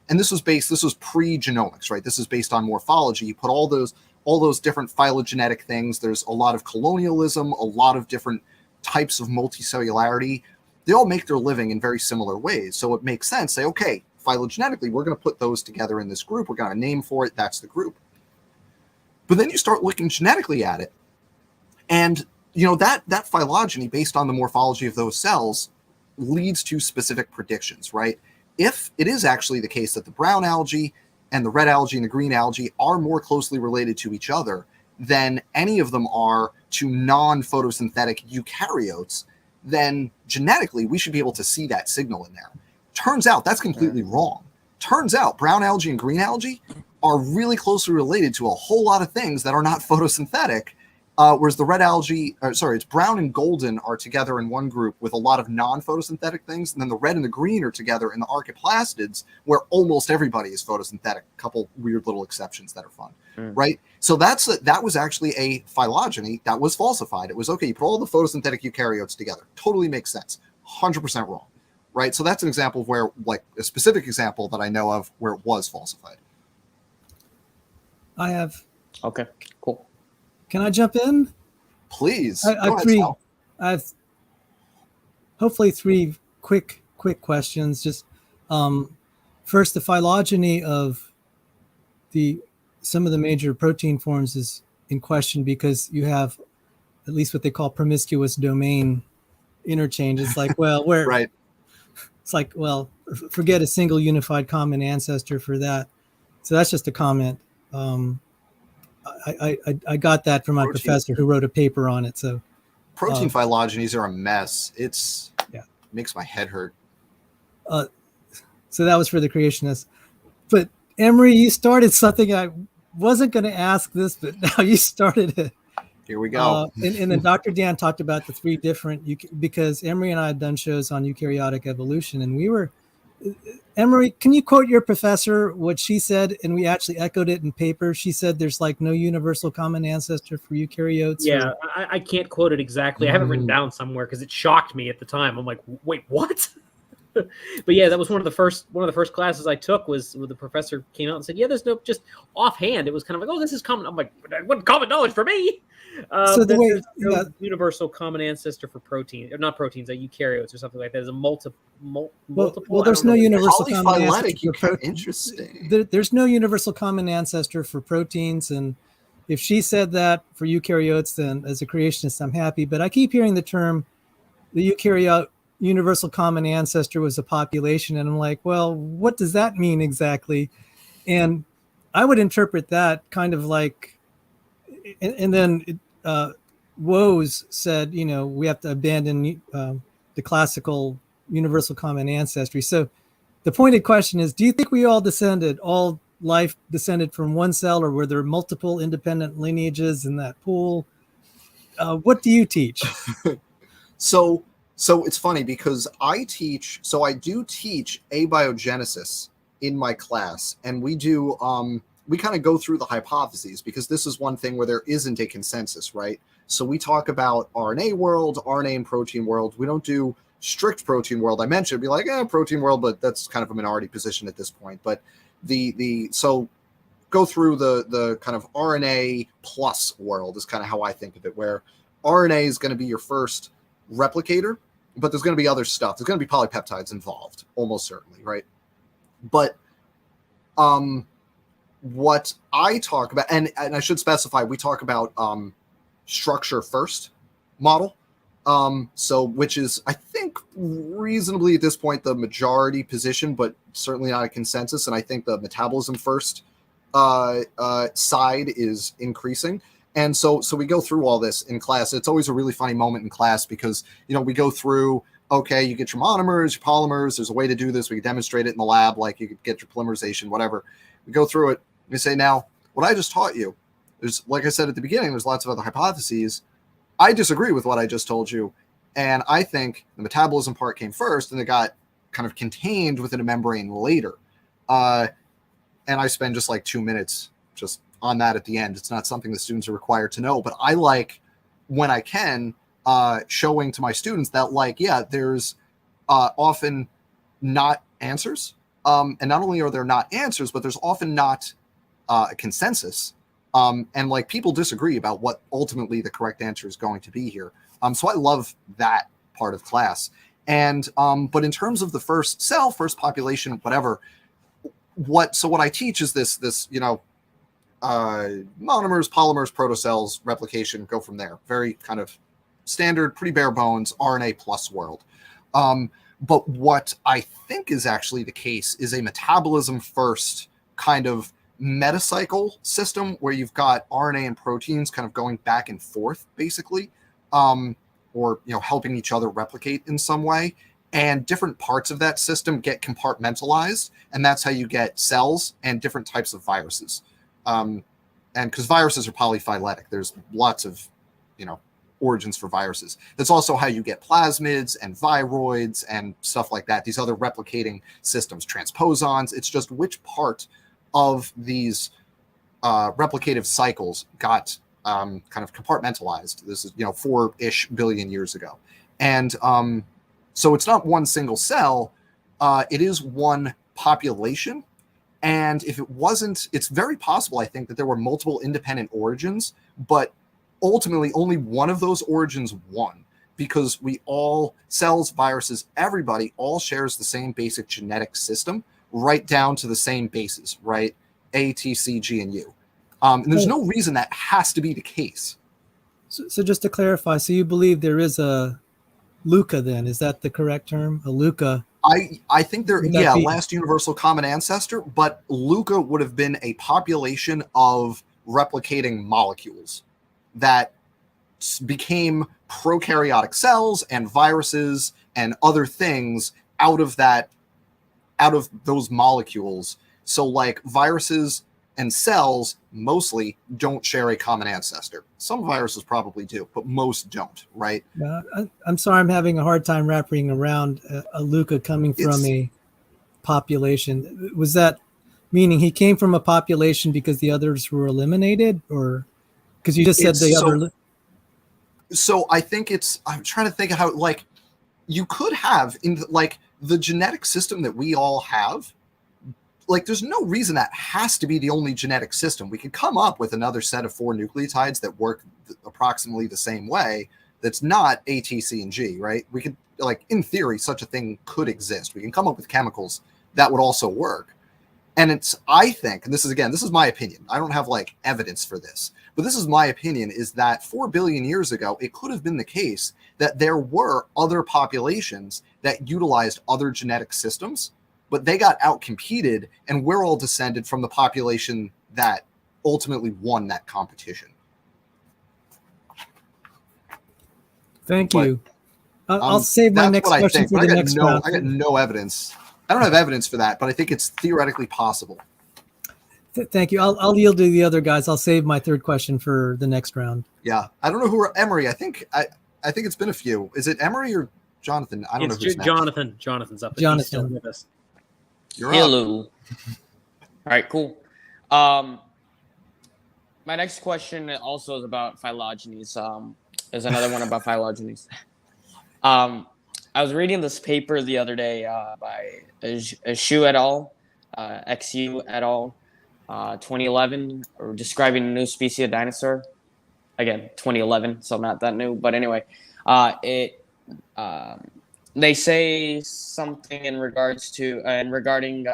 And this was pre-genomics, right? This is based on morphology. You put all those different phylogenetic things. There's a lot of colonialism, a lot of different types of multicellularity. They all make their living in very similar ways. So it makes sense. Say, okay, phylogenetically, we're going to put those together in this group. We're going to name for it. That's the group. But then you start looking genetically at it. And, that phylogeny, based on the morphology of those cells, leads to specific predictions, right? If it is actually the case that the brown algae and the red algae and the green algae are more closely related to each other than any of them are to non-photosynthetic eukaryotes, then genetically we should be able to see that signal in there. Turns out that's completely wrong. Turns out brown algae and green algae are really closely related to a whole lot of things that are not photosynthetic, whereas the red algae, it's brown and golden are together in one group with a lot of non-photosynthetic things, and then the red and the green are together in the archaeplastids, where almost everybody is photosynthetic. A couple weird little exceptions that are fun, right? So that was actually a phylogeny that was falsified. It was, okay, you put all the photosynthetic eukaryotes together. Totally makes sense. 100% wrong, right? So that's an example of where, like, a specific example that I know of where it was falsified. I have. Okay, cool. Can I jump in? Please. I have three. I have hopefully three quick questions. Just first, the phylogeny of some of the major protein forms is in question because you have at least what they call promiscuous domain interchange. It's like, well, where right. It's like, well, forget a single unified common ancestor for that. So that's just a comment. I got that from my professor who wrote a paper on it. So protein phylogenies are a mess. Makes my head hurt. So that was for the creationists. But Emory, you started something. I wasn't going to ask this, but now you started it. Here we go. And then Dr. Dan talked about the three different, because Emory and I had done shows on eukaryotic evolution, and we were, Emory, can you quote your professor, what she said? And we actually echoed it in paper. She said there's like no universal common ancestor for eukaryotes. Yeah, I can't quote it exactly. I have it written down somewhere because it shocked me at the time. I'm like, wait, what? But yeah, that was one of the first classes I took was when the professor came out and said, yeah, there's no, just offhand, it was kind of like, oh, this is common. I'm like, that wasn't common knowledge for me. So there's no universal common ancestor for protein, or not proteins, like eukaryotes or something like that. There's a multiple. Well, there's no universal common ancestor for interesting. There's no universal common ancestor for proteins, and if she said that for eukaryotes, then as a creationist, I'm happy. But I keep hearing the term, the eukaryote universal common ancestor was a population, and I'm like, well, what does that mean exactly? And I would interpret that kind of like, and then Woes said, we have to abandon the classical universal common ancestry. So the pointed question is, do you think we all life descended from one cell, or were there multiple independent lineages in that pool? What do you teach? So it's funny because I do teach abiogenesis in my class, and we do, we kind of go through the hypotheses because this is one thing where there isn't a consensus, right? So we talk about RNA world, RNA and protein world. We don't do strict protein world. I mentioned it'd be like, protein world, but that's kind of a minority position at this point. But so go through the kind of RNA plus world is kind of how I think of it, where RNA is going to be your first replicator, but there's going to be other stuff. There's going to be polypeptides involved, almost certainly, right? But what I talk about, and I should specify, we talk about structure first model. So which is, I think, reasonably at this point the majority position, but certainly not a consensus. And I think the metabolism first side is increasing. And so we go through all this in class. It's always a really funny moment in class because, we go through, okay, you get your monomers, your polymers. There's a way to do this. We can demonstrate it in the lab, like you could get your polymerization, whatever. We go through it. We say, now, what I just taught you, there's, like I said at the beginning, there's lots of other hypotheses. I disagree with what I just told you. And I think the metabolism part came first and it got kind of contained within a membrane later. And I spend just like 2 minutes just on that at the end. It's not something the students are required to know, but I like, when I can, showing to my students that, like, yeah, there's often not answers. And not only are there not answers, but there's often not a consensus. And like, people disagree about what ultimately the correct answer is going to be here. So I love that part of class. And but in terms of the first cell, first population, whatever, what I teach is this monomers, polymers, protocells, replication, go from there. Very kind of standard, pretty bare bones RNA plus world. But what I think is actually the case is a metabolism first kind of metacycle system where you've got RNA and proteins kind of going back and forth, basically, or helping each other replicate in some way. And different parts of that system get compartmentalized, and that's how you get cells and different types of viruses. And because viruses are polyphyletic, there's lots of origins for viruses. That's also how you get plasmids and viroids and stuff like that. These other replicating systems, transposons. It's just which part of these replicative cycles got kind of compartmentalized. This is 4-ish billion years ago, and so it's not one single cell. It is one population. And if it wasn't, it's very possible, I think, that there were multiple independent origins, but ultimately only one of those origins won, because we all, cells, viruses, everybody all shares the same basic genetic system, right down to the same bases, right? A, T, C, G, and U. And there's no reason that has to be the case. So just to clarify, so you believe there is a LUCA then? Is that the correct term? A LUCA? I think there, last universal common ancestor, but LUCA would have been a population of replicating molecules that became prokaryotic cells and viruses and other things out of those molecules. So like, viruses and cells mostly don't share a common ancestor. Some viruses probably do, but most don't, right? I'm sorry, I'm having a hard time wrapping around a LUCA coming from a population. Was that meaning he came from a population because the others were eliminated, or because you just said the other? So I think I'm trying to think of how, like, you could have in like the genetic system that we all have. Like, there's no reason that has to be the only genetic system. We could come up with another set of 4 nucleotides that work approximately the same way. That's not A, T, C, and G, right? We could, like, in theory, such a thing could exist. We can come up with chemicals that would also work. And I think, and this is my opinion. I don't have like evidence for this, but this is my opinion, is that 4 billion years ago, it could have been the case that there were other populations that utilized other genetic systems, but they got outcompeted, and we're all descended from the population that ultimately won that competition. Thank you. I'll save my next question for the next round. I got no evidence. I don't have evidence for that, but I think it's theoretically possible. Thank you. I'll yield to the other guys. I'll save my third question for the next round. Yeah, I don't know who are Emory. I think it's been a few. Is it Emory or Jonathan? I don't know who's next. Jonathan. Jonathan's up. Jonathan. He's still with us. You're Hello. All right, cool. My next question also is about phylogenies. There's another one about phylogenies. I was reading this paper the other day by Xu et al., XU et al., 2011, describing a new species of dinosaur. Again, 2011, so not that new. But anyway, they say something regarding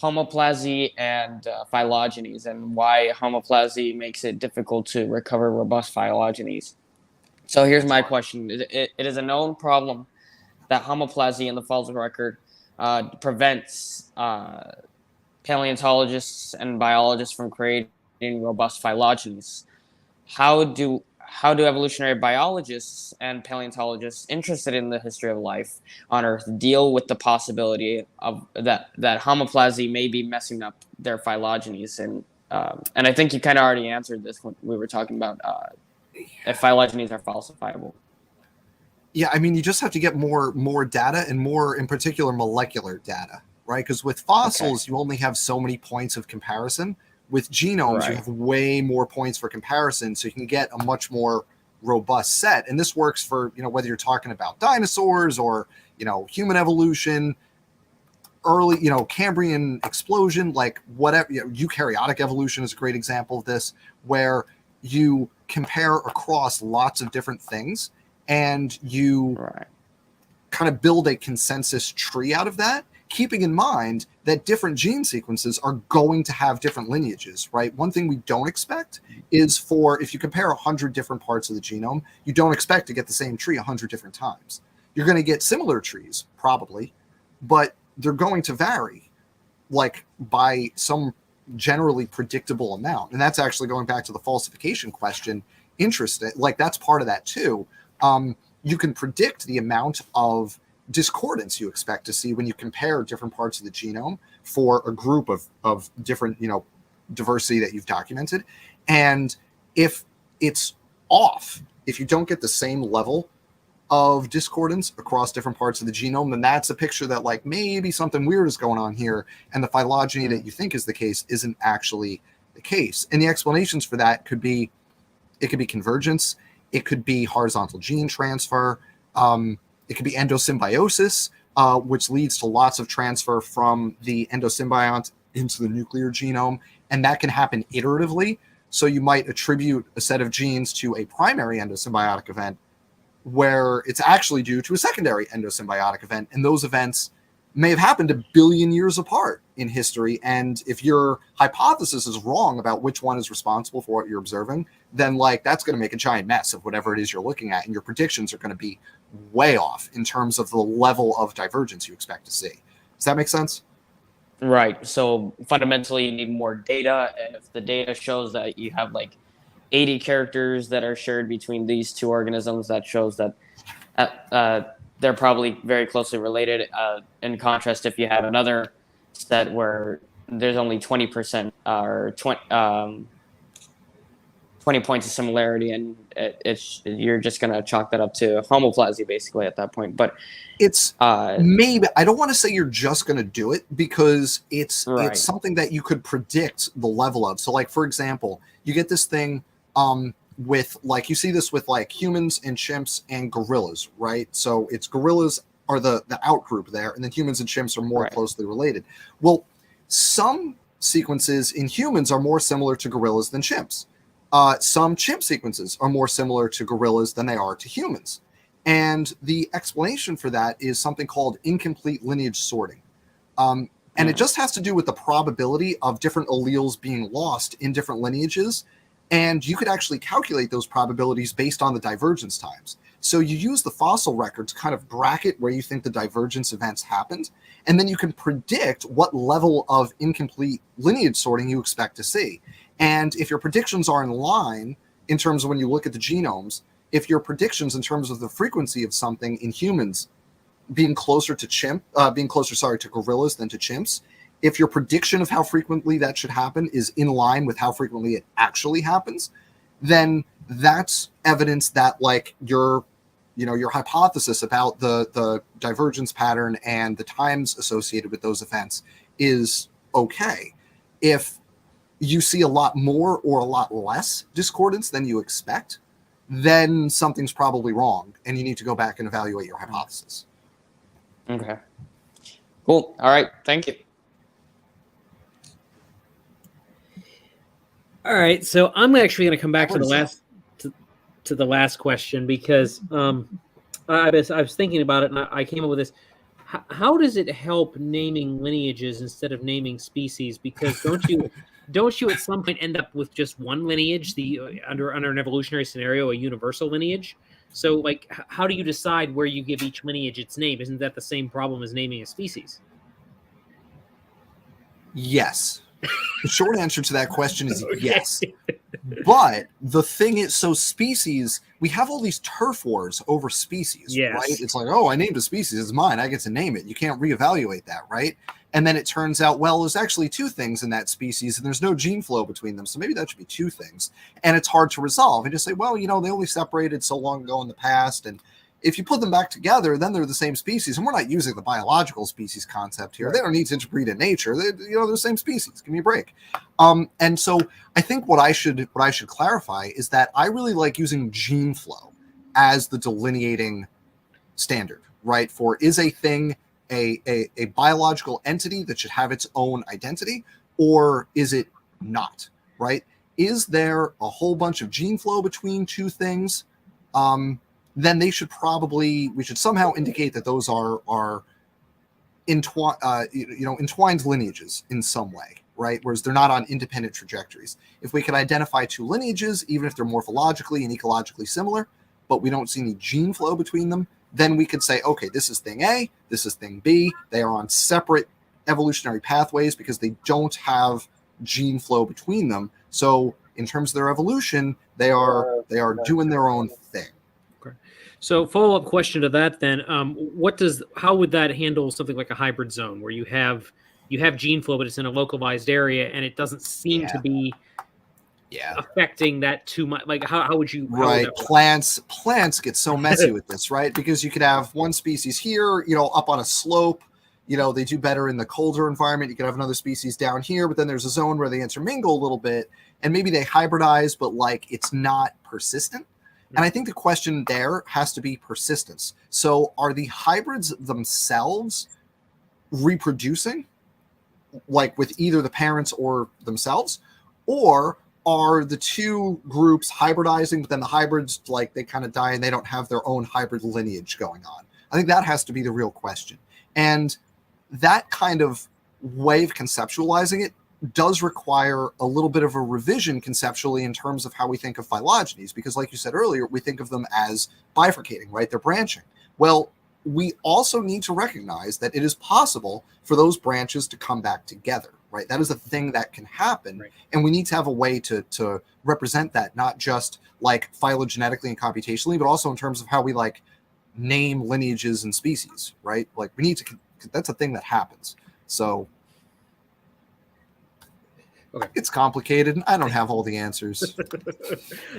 homoplasy and phylogenies, and why homoplasy makes it difficult to recover robust phylogenies. So here's my question. It is a known problem that homoplasy in the fossil record prevents paleontologists and biologists from creating robust phylogenies. How do evolutionary biologists and paleontologists interested in the history of life on Earth deal with the possibility of that homoplasy may be messing up their phylogenies? And I think you kind of already answered this when we were talking about if phylogenies are falsifiable. Yeah, I mean, you just have to get more data, and more, in particular, molecular data, right? Because with fossils, you only have so many points of comparison. With genomes, you Right. have way more points for comparison, so you can get a much more robust set. And this works for, whether you're talking about dinosaurs or, human evolution, early, Cambrian explosion, like whatever. Eukaryotic evolution is a great example of this, where you compare across lots of different things and you Right. kind of build a consensus tree out of that, keeping in mind that different gene sequences are going to have different lineages, right? One thing we don't expect is if you compare 100 different parts of the genome, you don't expect to get the same tree 100 different times. You're going to get similar trees, probably, but they're going to vary, like by some generally predictable amount. And that's actually going back to the falsification question. Interesting. Like that's part of that too. You can predict the amount of discordance you expect to see when you compare different parts of the genome for a group of different, diversity that you've documented. And if it's off, if you don't get the same level of discordance across different parts of the genome, then that's a picture that like maybe something weird is going on here, and the phylogeny that you think is the case isn't actually the case. And the explanations for that could be convergence, it could be horizontal gene transfer, it could be endosymbiosis, which leads to lots of transfer from the endosymbiont into the nuclear genome, and that can happen iteratively. So you might attribute a set of genes to a primary endosymbiotic event where it's actually due to a secondary endosymbiotic event, and those events may have happened a billion years apart in history. And if your hypothesis is wrong about which one is responsible for what you're observing, then like that's going to make a giant mess of whatever it is you're looking at, and your predictions are going to be way off in terms of the level of divergence you expect to see. Does that make sense? Right. So fundamentally, you need more data, and if the data shows that you have like 80 characters that are shared between these two organisms, that shows that they're probably very closely related. In contrast, if you have another set where there's only 20% or 20 points of similarity, and you're just going to chalk that up to homoplasy basically at that point. But it's maybe, I don't want to say you're just going to do it, because it's Right. something that you could predict the level of. So like, for example, you get this thing with like, you see this with like humans and chimps and gorillas, right? So it's gorillas are the out group there, and then humans and chimps are more Right. closely related. Well, some sequences in humans are more similar to gorillas than chimps. Some chimp sequences are more similar to gorillas than they are to humans. And the explanation for that is something called incomplete lineage sorting. And it just has to do with the probability of different alleles being lost in different lineages. And you could actually calculate those probabilities based on the divergence times. So you use the fossil record to kind of bracket where you think the divergence events happened. And then you can predict what level of incomplete lineage sorting you expect to see. And if your predictions are in line in terms of when you look at the genomes, if your predictions in terms of the frequency of something in humans being closer to gorillas than to chimps, if your prediction of how frequently that should happen is in line with how frequently it actually happens, then that's evidence that like your hypothesis about the divergence pattern and the times associated with those events is okay. If you see a lot more or a lot less discordance than you expect, then something's probably wrong, and you need to go back and evaluate your hypothesis. Okay. Cool. All right. Thank you. All right, so I'm actually going to come back to the last question, because I was thinking about it, and I came up with this. How does it help naming lineages instead of naming species? Because don't you at some point end up with just one lineage, under an evolutionary scenario, a universal lineage? So like, how do you decide where you give each lineage its name? Isn't that the same problem as naming a species? Yes. The short answer to that question is yes. But the thing is, so species, we have all these turf wars over species, Yes. right? It's like, oh, I named a species, it's mine, I get to name it. You can't reevaluate that, right? And then it turns out, well, there's actually two things in that species, and there's no gene flow between them, so maybe that should be two things. And it's hard to resolve. And just say, well, they only separated so long ago in the past, and If you put them back together, then they're the same species. And we're not using the biological species concept here. Right. They don't need to interbreed in nature. They're the same species. Give me a break. And so I think what I should clarify is that I really like using gene flow as the delineating standard, right? For is a thing a biological entity that should have its own identity, or is it not, right? Is there a whole bunch of gene flow between two things? Then we should somehow indicate that those are entwined lineages in some way, right? Whereas they're not on independent trajectories. If we can identify two lineages, even if they're morphologically and ecologically similar, but we don't see any gene flow between them, then we could say, okay, this is thing A, this is thing B. They are on separate evolutionary pathways because they don't have gene flow between them. So in terms of their evolution, they are doing their own thing. Okay. So follow-up question to that then, how would that handle something like a hybrid zone where you have gene flow, but it's in a localized area and it doesn't seem to be affecting that too much? Like how would you? Right. Plants get so messy with this, right? Because you could have one species here, up on a slope, they do better in the colder environment. You could have another species down here, but then there's a zone where they intermingle a little bit and maybe they hybridize, but like it's not persistent. And I think the question there has to be persistence. So are the hybrids themselves reproducing, like with either the parents or themselves, or are the two groups hybridizing, but then the hybrids, like they kind of die and they don't have their own hybrid lineage going on? I think that has to be the real question. And that kind of way of conceptualizing it does require a little bit of a revision conceptually in terms of how we think of phylogenies, because like you said earlier, we think of them as bifurcating, right? They're branching. Well, we also need to recognize that it is possible for those branches to come back together, right? That is a thing that can happen. Right. And we need to have a way to represent that, not just like phylogenetically and computationally, but also in terms of how we like name lineages and species, right? Like we need to, that's a thing that happens. So okay. It's complicated and I don't have all the answers.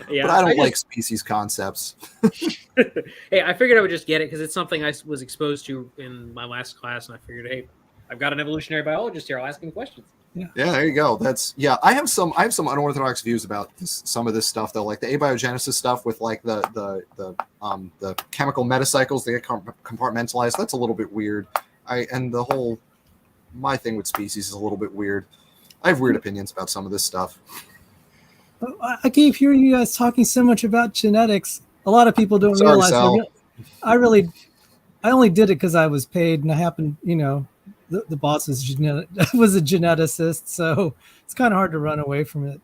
Yeah, but I don't like species concepts. Hey, I figured I would just get it because it's something I was exposed to in my last class, and I figured, hey, I've got an evolutionary biologist here. I'll ask him questions. Yeah, there you go. I have some unorthodox views about some of this stuff though, like the abiogenesis stuff with like the chemical metacycles, they get compartmentalized. That's a little bit weird. My thing with species is a little bit weird. I have weird opinions about some of this stuff. I keep hearing you guys talking so much about genetics. A lot of people don't realize. Sal. I only did it because I was paid, and I happened, the boss was a geneticist, so it's kind of hard to run away from it.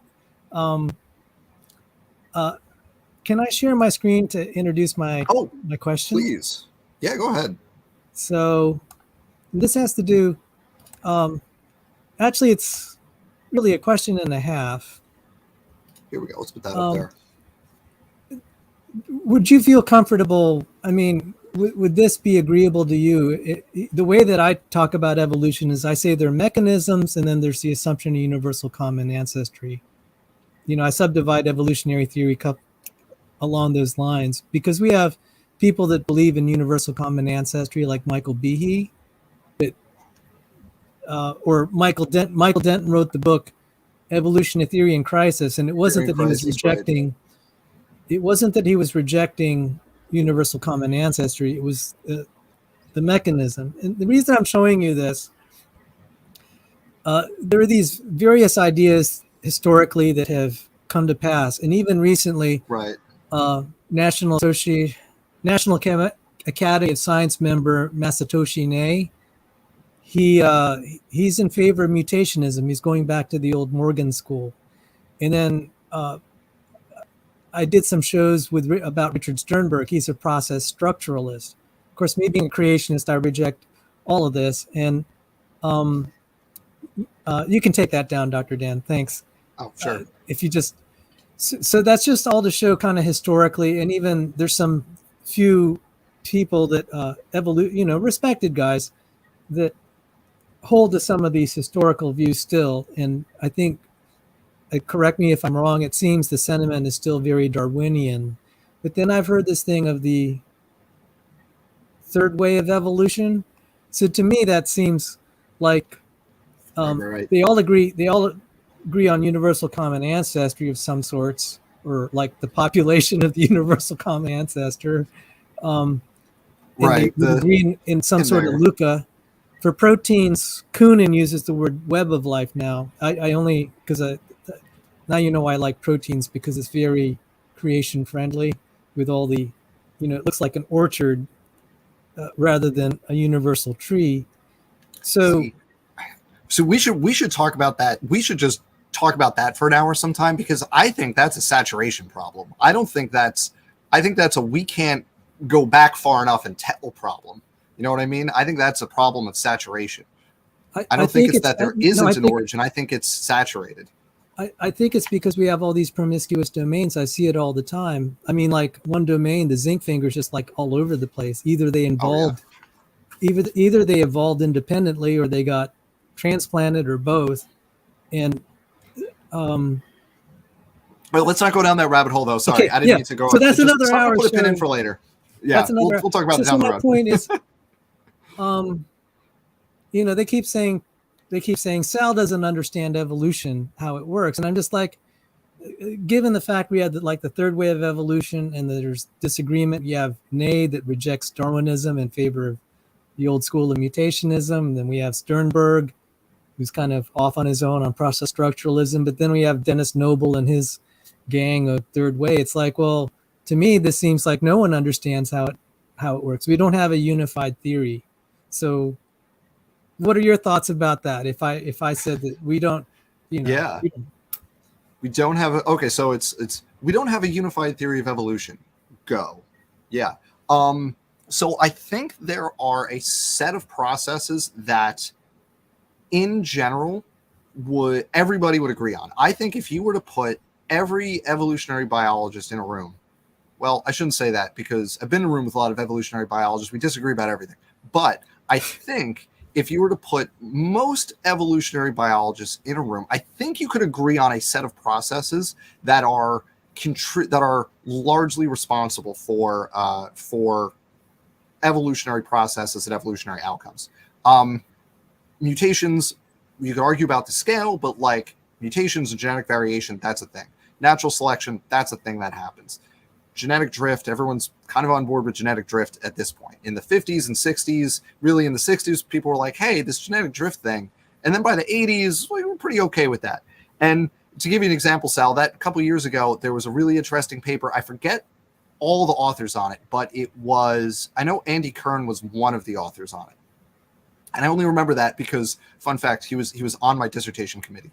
Can I share my screen to introduce my question? Please. Yeah, go ahead. So this has to do. Actually, it's really a question and a half. Here we go. Let's put that up there. Would you feel comfortable? I mean, would this be agreeable to you? The way that I talk about evolution is I say there are mechanisms, and then there's the assumption of universal common ancestry. I subdivide evolutionary theory along those lines because we have people that believe in universal common ancestry, like Michael Behe. Or Michael Denton wrote the book Evolution, a Theory in Crisis, and it wasn't that he was rejecting. Right. It wasn't that he was rejecting universal common ancestry. It was the mechanism. And the reason I'm showing you this, there are these various ideas historically that have come to pass, and even recently, right? National Academy of Science member Masatoshi Nei. He's in favor of mutationism. He's going back to the old Morgan school. And then I did some shows about Richard Sternberg. He's a process structuralist. Of course, me being a creationist, I reject all of this. And you can take that down, Dr. Dan. Thanks. Oh, sure. If you just so that's just all to show kind of historically, and even there's some few people that respected guys that hold to some of these historical views still. And I think, correct me if I'm wrong, it seems the sentiment is still very Darwinian. But then I've heard this thing of the third way of evolution. So to me, that seems like Right. they all agree on universal common ancestry of some sorts, or like the population of the universal common ancestor. And Right. they would agree in some sort of Luca. For proteins, Kunin uses the word web of life now. I only, because now you know why I like proteins, because it's very creation friendly with all the, it looks like an orchard rather than a universal tree. So, So we should talk about that. We should just talk about that for an hour sometime, because I think that's a saturation problem. I think that's a we can't go back far enough and tell problem. You know what I mean? I think that's a problem of saturation. I don't think it's that there isn't an origin. I think it's saturated. I think it's because we have all these promiscuous domains. I see it all the time. I mean, like one domain, the zinc finger is just like all over the place. Either they evolved independently, or they got transplanted, or both. And well, let's not go down that rabbit hole, though. Sorry, okay, I didn't mean to go. So that's another hour. Put a pin in for later. Yeah, we'll talk about it down the road. My point is, they keep saying Sal doesn't understand evolution, how it works, and I'm just like, given the fact we had the third way of evolution, and there's disagreement. You have Ney that rejects Darwinism in favor of the old school of mutationism. And then we have Sternberg, who's kind of off on his own on process structuralism. But then we have Dennis Noble and his gang of third way. It's like, well, to me, this seems like no one understands how it works. We don't have a unified theory. So what are your thoughts about that? If I said that we don't, we don't have so it's we don't have a unified theory of evolution. Go. Yeah. So I think there are a set of processes that in general everybody would agree on. I think if you were to put every evolutionary biologist in a room, well, I shouldn't say that, because I've been in a room with a lot of evolutionary biologists. We disagree about everything. But I think if you were to put most evolutionary biologists in a room, I think you could agree on a set of processes that are largely responsible for evolutionary processes and evolutionary outcomes. Mutations, you could argue about the scale, but like mutations and genetic variation, that's a thing. Natural selection, that's a thing that happens. Genetic drift, everyone's kind of on board with genetic drift at this point. In the 50s and 60s, really in the 60s, people were like, hey, this genetic drift thing. And then by the 80s, we were pretty okay with that. And to give you an example, Sal, that a couple of years ago, there was a really interesting paper. I forget all the authors on it, but I know Andy Kern was one of the authors on it. And I only remember that because, fun fact, he was on my dissertation committee.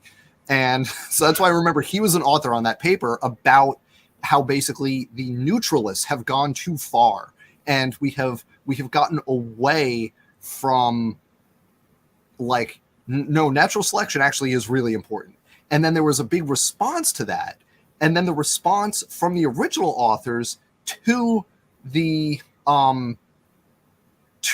And so that's why I remember he was an author on that paper about how basically the neutralists have gone too far, and we have gotten away from natural selection actually is really important. And then there was a big response to that. And then the response from the original authors to the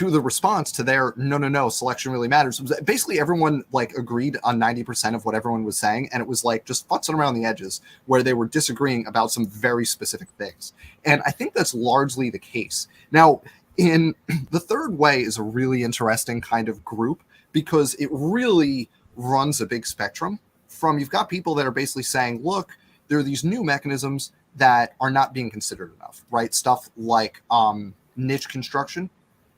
response to their no, selection really matters. Basically, everyone agreed on 90% of what everyone was saying, and it was just futzing around the edges where they were disagreeing about some very specific things. And I think that's largely the case. Now, in the third way is a really interesting kind of group, because it really runs a big spectrum. You've got people that are basically saying, look, there are these new mechanisms that are not being considered enough, right? Stuff like niche construction,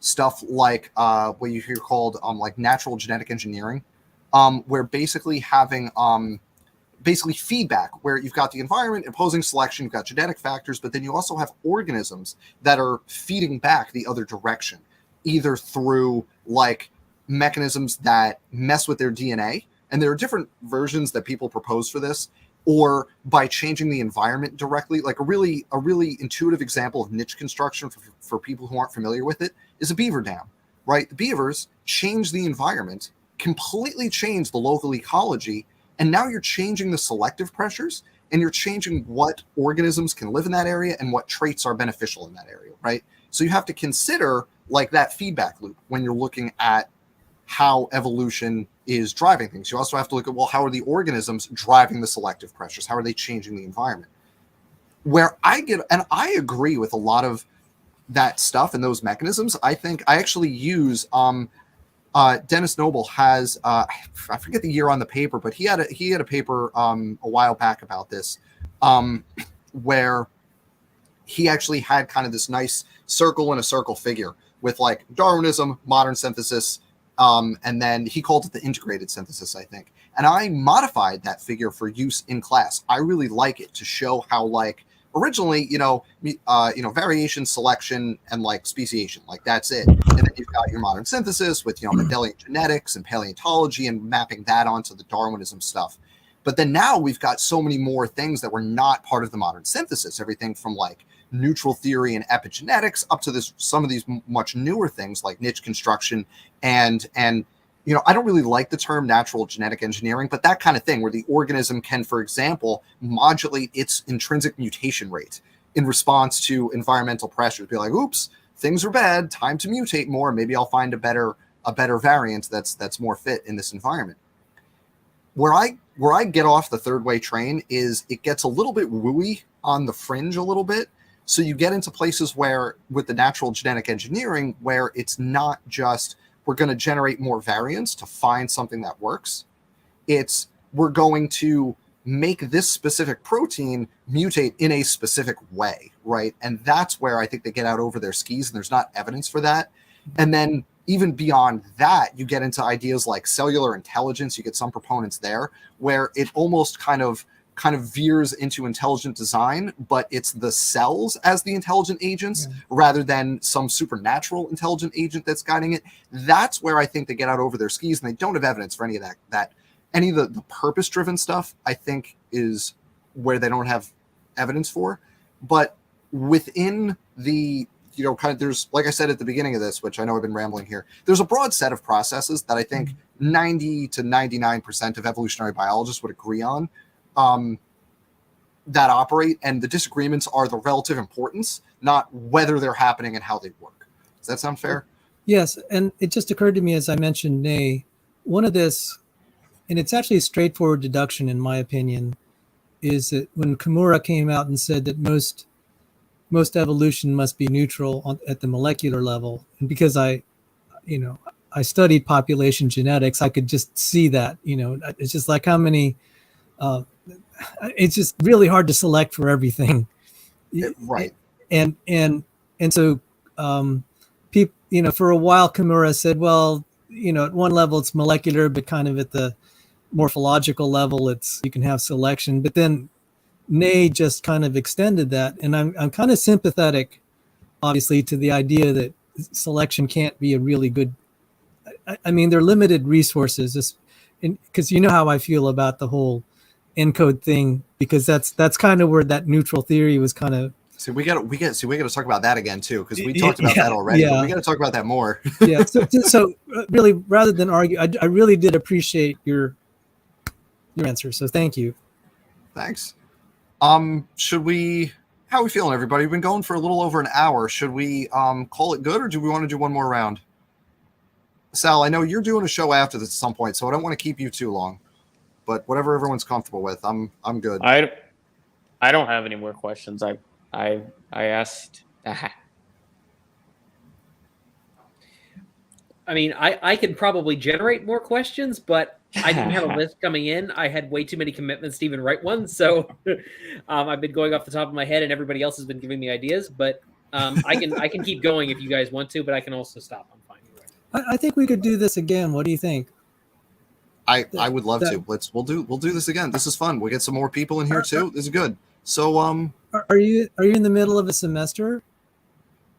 stuff like what you hear called natural genetic engineering, where basically having feedback, where you've got the environment imposing selection, you've got genetic factors, but then you also have organisms that are feeding back the other direction, either through mechanisms that mess with their DNA, and there are different versions that people propose for this, or by changing the environment directly. A really intuitive example of niche construction for people who aren't familiar with it is a beaver dam, right? The beavers change the environment, completely change the local ecology, and now you're changing the selective pressures, and you're changing what organisms can live in that area and what traits are beneficial in that area, right? So you have to consider that feedback loop when you're looking at how evolution is driving things. You also have to look at, how are the organisms driving the selective pressures? How are they changing the environment? Where I agree with a lot of that stuff and those mechanisms, I actually use Dennis Noble has I forget the year on the paper, but he had a paper a while back about this, where he actually had kind of this nice circle and a circle figure with like Darwinism, modern synthesis, and then he called it the integrated synthesis, I think. And I modified that figure for use in class. I really like it to show how, like, originally, variation, selection, and like speciation, like that's it. And then you've got your modern synthesis with, Mendelian genetics and paleontology and mapping that onto the Darwinism stuff. But then now we've got so many more things that were not part of the modern synthesis, everything from like neutral theory and epigenetics up to some of these much newer things like niche construction and I don't really like the term natural genetic engineering, but that kind of thing where the organism can, for example, modulate its intrinsic mutation rate in response to environmental pressures. Be like, oops, things are bad, time to mutate more. Maybe I'll find a better variant that's more fit in this environment. Where I get off the third way train is it gets a little bit wooey on the fringe a little bit. So you get into places where with the natural genetic engineering, where it's not just we're going to generate more variants to find something that works. It's we're going to make this specific protein mutate in a specific way, right? And that's where I think they get out over their skis, and there's not evidence for that. And then even beyond that, you get into ideas like cellular intelligence. You get some proponents there where it almost kind of veers into intelligent design, but it's the cells as the intelligent agents rather than some supernatural intelligent agent that's guiding it. That's where I think they get out over their skis, and they don't have evidence for any of that. Any of the purpose-driven stuff, I think, is where they don't have evidence for. But within the, there's, like I said at the beginning of this, which I know I've been rambling here, there's a broad set of processes that I think 90 to 99% of evolutionary biologists would agree on, that operate, and the disagreements are the relative importance, not whether they're happening and how they work. Does that sound fair? Yes, and it just occurred to me as I mentioned Ney, one of this, and it's actually a straightforward deduction in my opinion, is that when Kimura came out and said that most evolution must be neutral at the molecular level, and because I studied population genetics, I could just see that, it's just like how many it's just really hard to select for everything, right? And so people, for a while Kimura said, well, at one level it's molecular, but kind of at the morphological level you can have selection. But then Ney just kind of extended that, and I'm kind of sympathetic, obviously, to the idea that selection can't be a really good. I mean, they're limited resources, because how I feel about the whole encode thing, because that's kind of where that neutral theory was kind of. So we got to talk about that again too, because we talked about that already. Yeah. But we got to talk about that more. Yeah. So really, rather than argue, I really did appreciate your answer. So thank you. Thanks. Should we? How are we feeling, everybody? We've been going for a little over an hour. Should we call it good, or do we want to do one more round? Sal, I know you're doing a show after this at some point, so I don't want to keep you too long. But whatever everyone's comfortable with, I'm good. I don't have any more questions. I asked. I mean, I could probably generate more questions, but I didn't have a list coming in. I had way too many commitments to even write one. So I've been going off the top of my head, and everybody else has been giving me ideas. But I can keep going if you guys want to, but I can also stop. I'm fine. I think we could do this again. What do you think? I would love to. We'll do this again. This is fun. We'll get some more people in here too. This is good. So are you in the middle of a semester?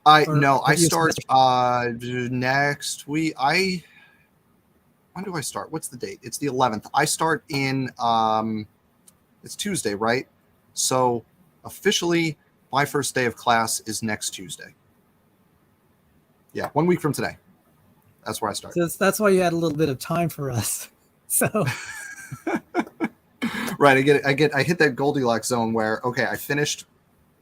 I start next week. When do I start? What's the date? It's the 11th. I start in it's Tuesday, right? So officially my first day of class is next Tuesday. Yeah, 1 week from today. That's where I start. So that's why you had a little bit of time for us. So right, I hit that Goldilocks zone where I finished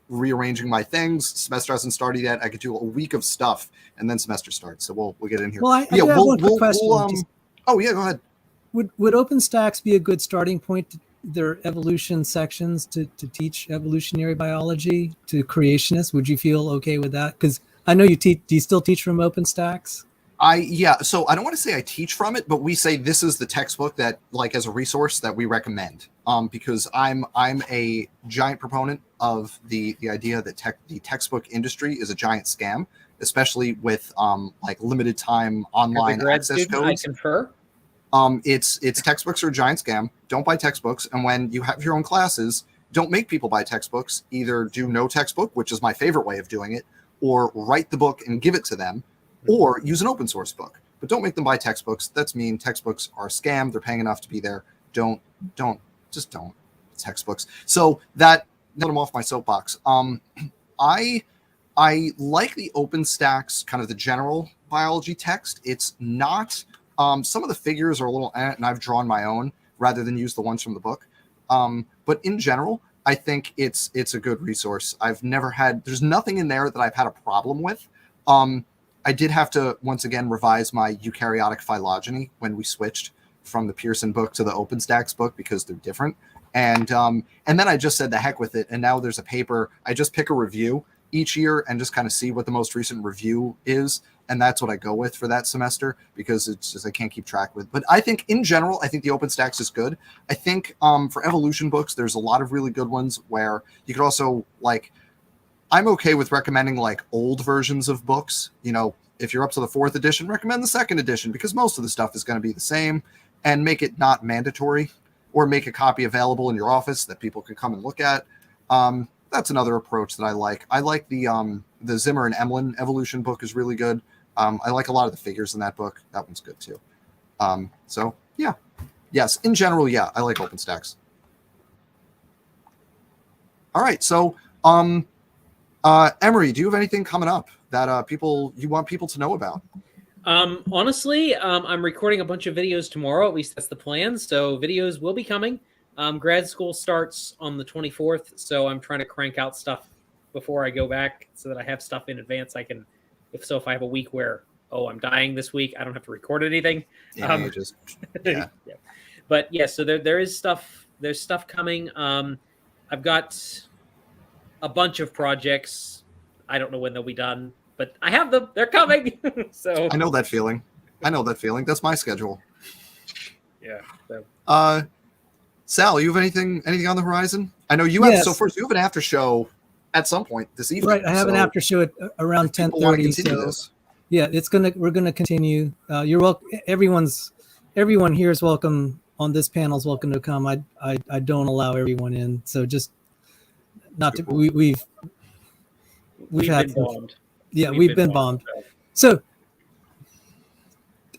rearranging my things. Semester hasn't started yet. I could do a week of stuff, and then semester starts. So we'll get in here. Well, I have one quick question. Oh yeah, go ahead. Would OpenStax be a good starting point to their evolution sections to teach evolutionary biology to creationists? Would you feel okay with that? Because I know you teach. Do you still teach from OpenStax? So I don't want to say I teach from it, but we say this is the textbook that, like, as a resource that we recommend. Because I'm a giant proponent of the idea that the textbook industry is a giant scam, especially with like limited time online access codes. I confer. It's textbooks are a giant scam. Don't buy textbooks, and when you have your own classes, don't make people buy textbooks. Either do no textbook, which is my favorite way of doing it, or write the book and give it to them, or use an open source book. But don't make them buy textbooks. That's mean. Textbooks are a scam. They're paying enough to be there. Don't textbooks. So that got them off my soapbox. I like the OpenStax kind of the general biology text. It's not. Some of the figures are a little, and I've drawn my own rather than use the ones from the book. But in general, I think it's a good resource. There's nothing in there that I've had a problem with. I did have to, once again, revise my eukaryotic phylogeny when we switched from the Pearson book to the OpenStax book because they're different. And then I just said the heck with it. And now there's a paper. I just pick a review each year and just kind of see what the most recent review is. And that's what I go with for that semester because it's just I can't keep track with. But I think in general, I think the OpenStax is good. I think for evolution books, there's a lot of really good ones where you could also I'm okay with recommending like old versions of books. If you're up to the 4th edition, recommend the 2nd edition because most of the stuff is going to be the same, and make it not mandatory, or make a copy available in your office that people can come and look at. That's another approach that I like. I like the Zimmer and Emlyn evolution book is really good. I like a lot of the figures in that book. That one's good too. So yeah, yes, in general, yeah, I like OpenStax. All right, so Emory, do you have anything coming up that you want people to know about? Honestly, I'm recording a bunch of videos tomorrow. At least that's the plan. So videos will be coming. Grad school starts on the 24th, so I'm trying to crank out stuff before I go back so that I have stuff in advance. I can, if I have a week where I'm dying this week, I don't have to record anything. Yeah, yeah. But yeah, so there is stuff. There's stuff coming. I've got a bunch of projects. I don't know when they'll be done, but I have them. They're coming. So I know that feeling. That's my schedule. Yeah. So. Sal, you have anything on the horizon? I know you have. Yes. So first, you have an after show at some point this evening. Right, I have an after show at around 10:30. So yeah, we're gonna continue. You're welcome. Everyone here is welcome on this panel is welcome to come. I don't allow everyone in, so just not to. We've had been bombed. Yeah, we've been bombed. So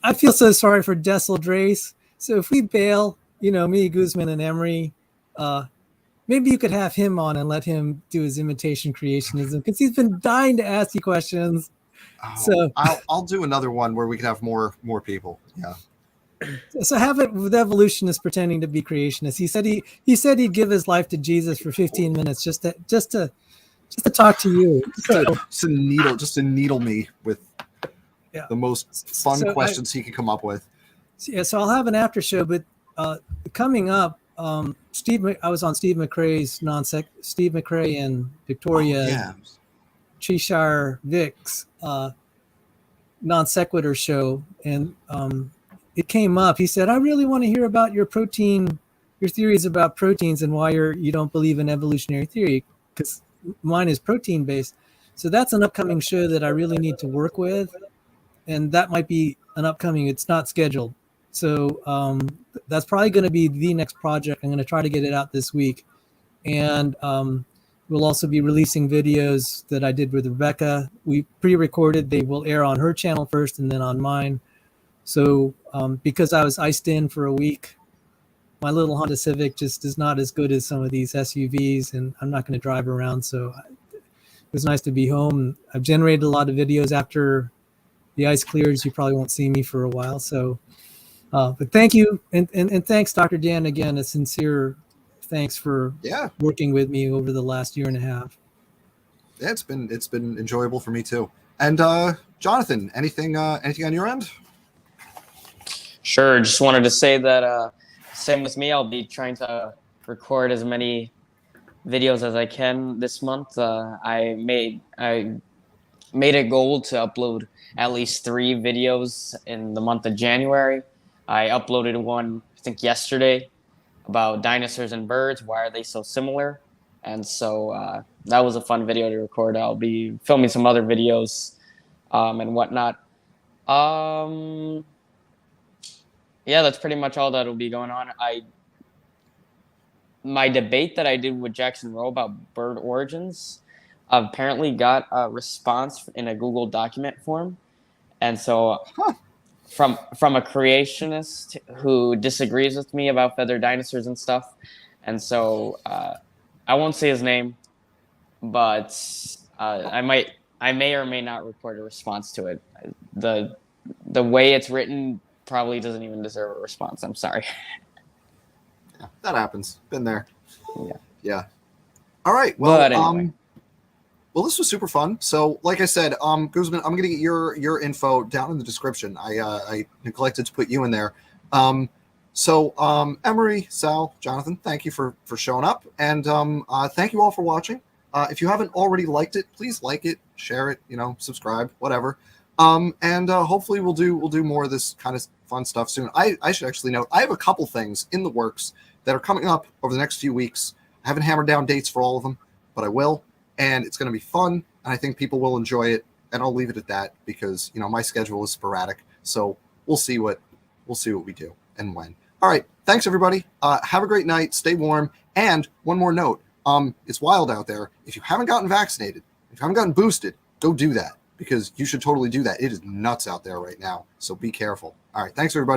I feel so sorry for Dessel Drace. So if we bail, me, Guzman, and Emory, maybe you could have him on and let him do his imitation creationism because he's been dying to ask you questions. So I'll do another one where we can have more people. Yeah. So have it with evolutionists pretending to be creationists. He said he'd give his life to Jesus for 15 minutes just to talk to you. Just to needle me with the most fun questions he could come up with. Yeah, so I'll have an after show, but coming up, I was on Steve McRae's Steve McRae and Victoria Cheshire Vic's non sequitur show, and it came up. He said, "I really want to hear about your theories about proteins and why you don't believe in evolutionary theory, because mine is protein based." So that's an upcoming show that I really need to work with, and that might be an upcoming. It's not scheduled. So that's probably going to be the next project. I'm going to try to get it out this week. And we'll also be releasing videos that I did with Rebecca. We pre-recorded. They will air on her channel first and then on mine. So because I was iced in for a week, my little Honda Civic just is not as good as some of these SUVs, and I'm not going to drive around. So it was nice to be home. I've generated a lot of videos after the ice clears. You probably won't see me for a while. So but thank you, and thanks, Dr. Dan, again, a sincere thanks for working with me over the last year and a half. Yeah, it's been enjoyable for me too. And Jonathan, anything on your end? Sure. Just wanted to say that same with me. I'll be trying to record as many videos as I can this month. I made a goal to upload at least 3 videos in the month of January. I uploaded one, I think, yesterday about dinosaurs and birds. Why are they so similar? And so that was a fun video to record. I'll be filming some other videos and whatnot. Yeah, that's pretty much all that'll be going on. My debate that I did with Jackson Rowe about bird origins apparently got a response in a Google document form, and so from a creationist who disagrees with me about feathered dinosaurs and stuff, and so I won't say his name, but I may or may not record a response to it. The way it's written probably doesn't even deserve a response. I'm sorry. Yeah, that happens. Been there. Yeah. Yeah. All right. Well, But anyway. Well, this was super fun. So, like I said, Guzman, I'm going to get your info down in the description. I neglected to put you in there. Emory, Sal, Jonathan, thank you for showing up, and thank you all for watching. If you haven't already liked it, please like it, share it, subscribe, whatever. And hopefully we'll do more of this kind of fun stuff soon. I should actually note I have a couple things in the works that are coming up over the next few weeks. I haven't hammered down dates for all of them, but I will, and it's going to be fun, and I think people will enjoy it. And I'll leave it at that because my schedule is sporadic, so we'll see what we do and when. All right, thanks everybody. Have a great night. Stay warm. And one more note: it's wild out there. If you haven't gotten vaccinated, if you haven't gotten boosted, go do that, because you should totally do that. It is nuts out there right now, so be careful. All right, thanks everybody.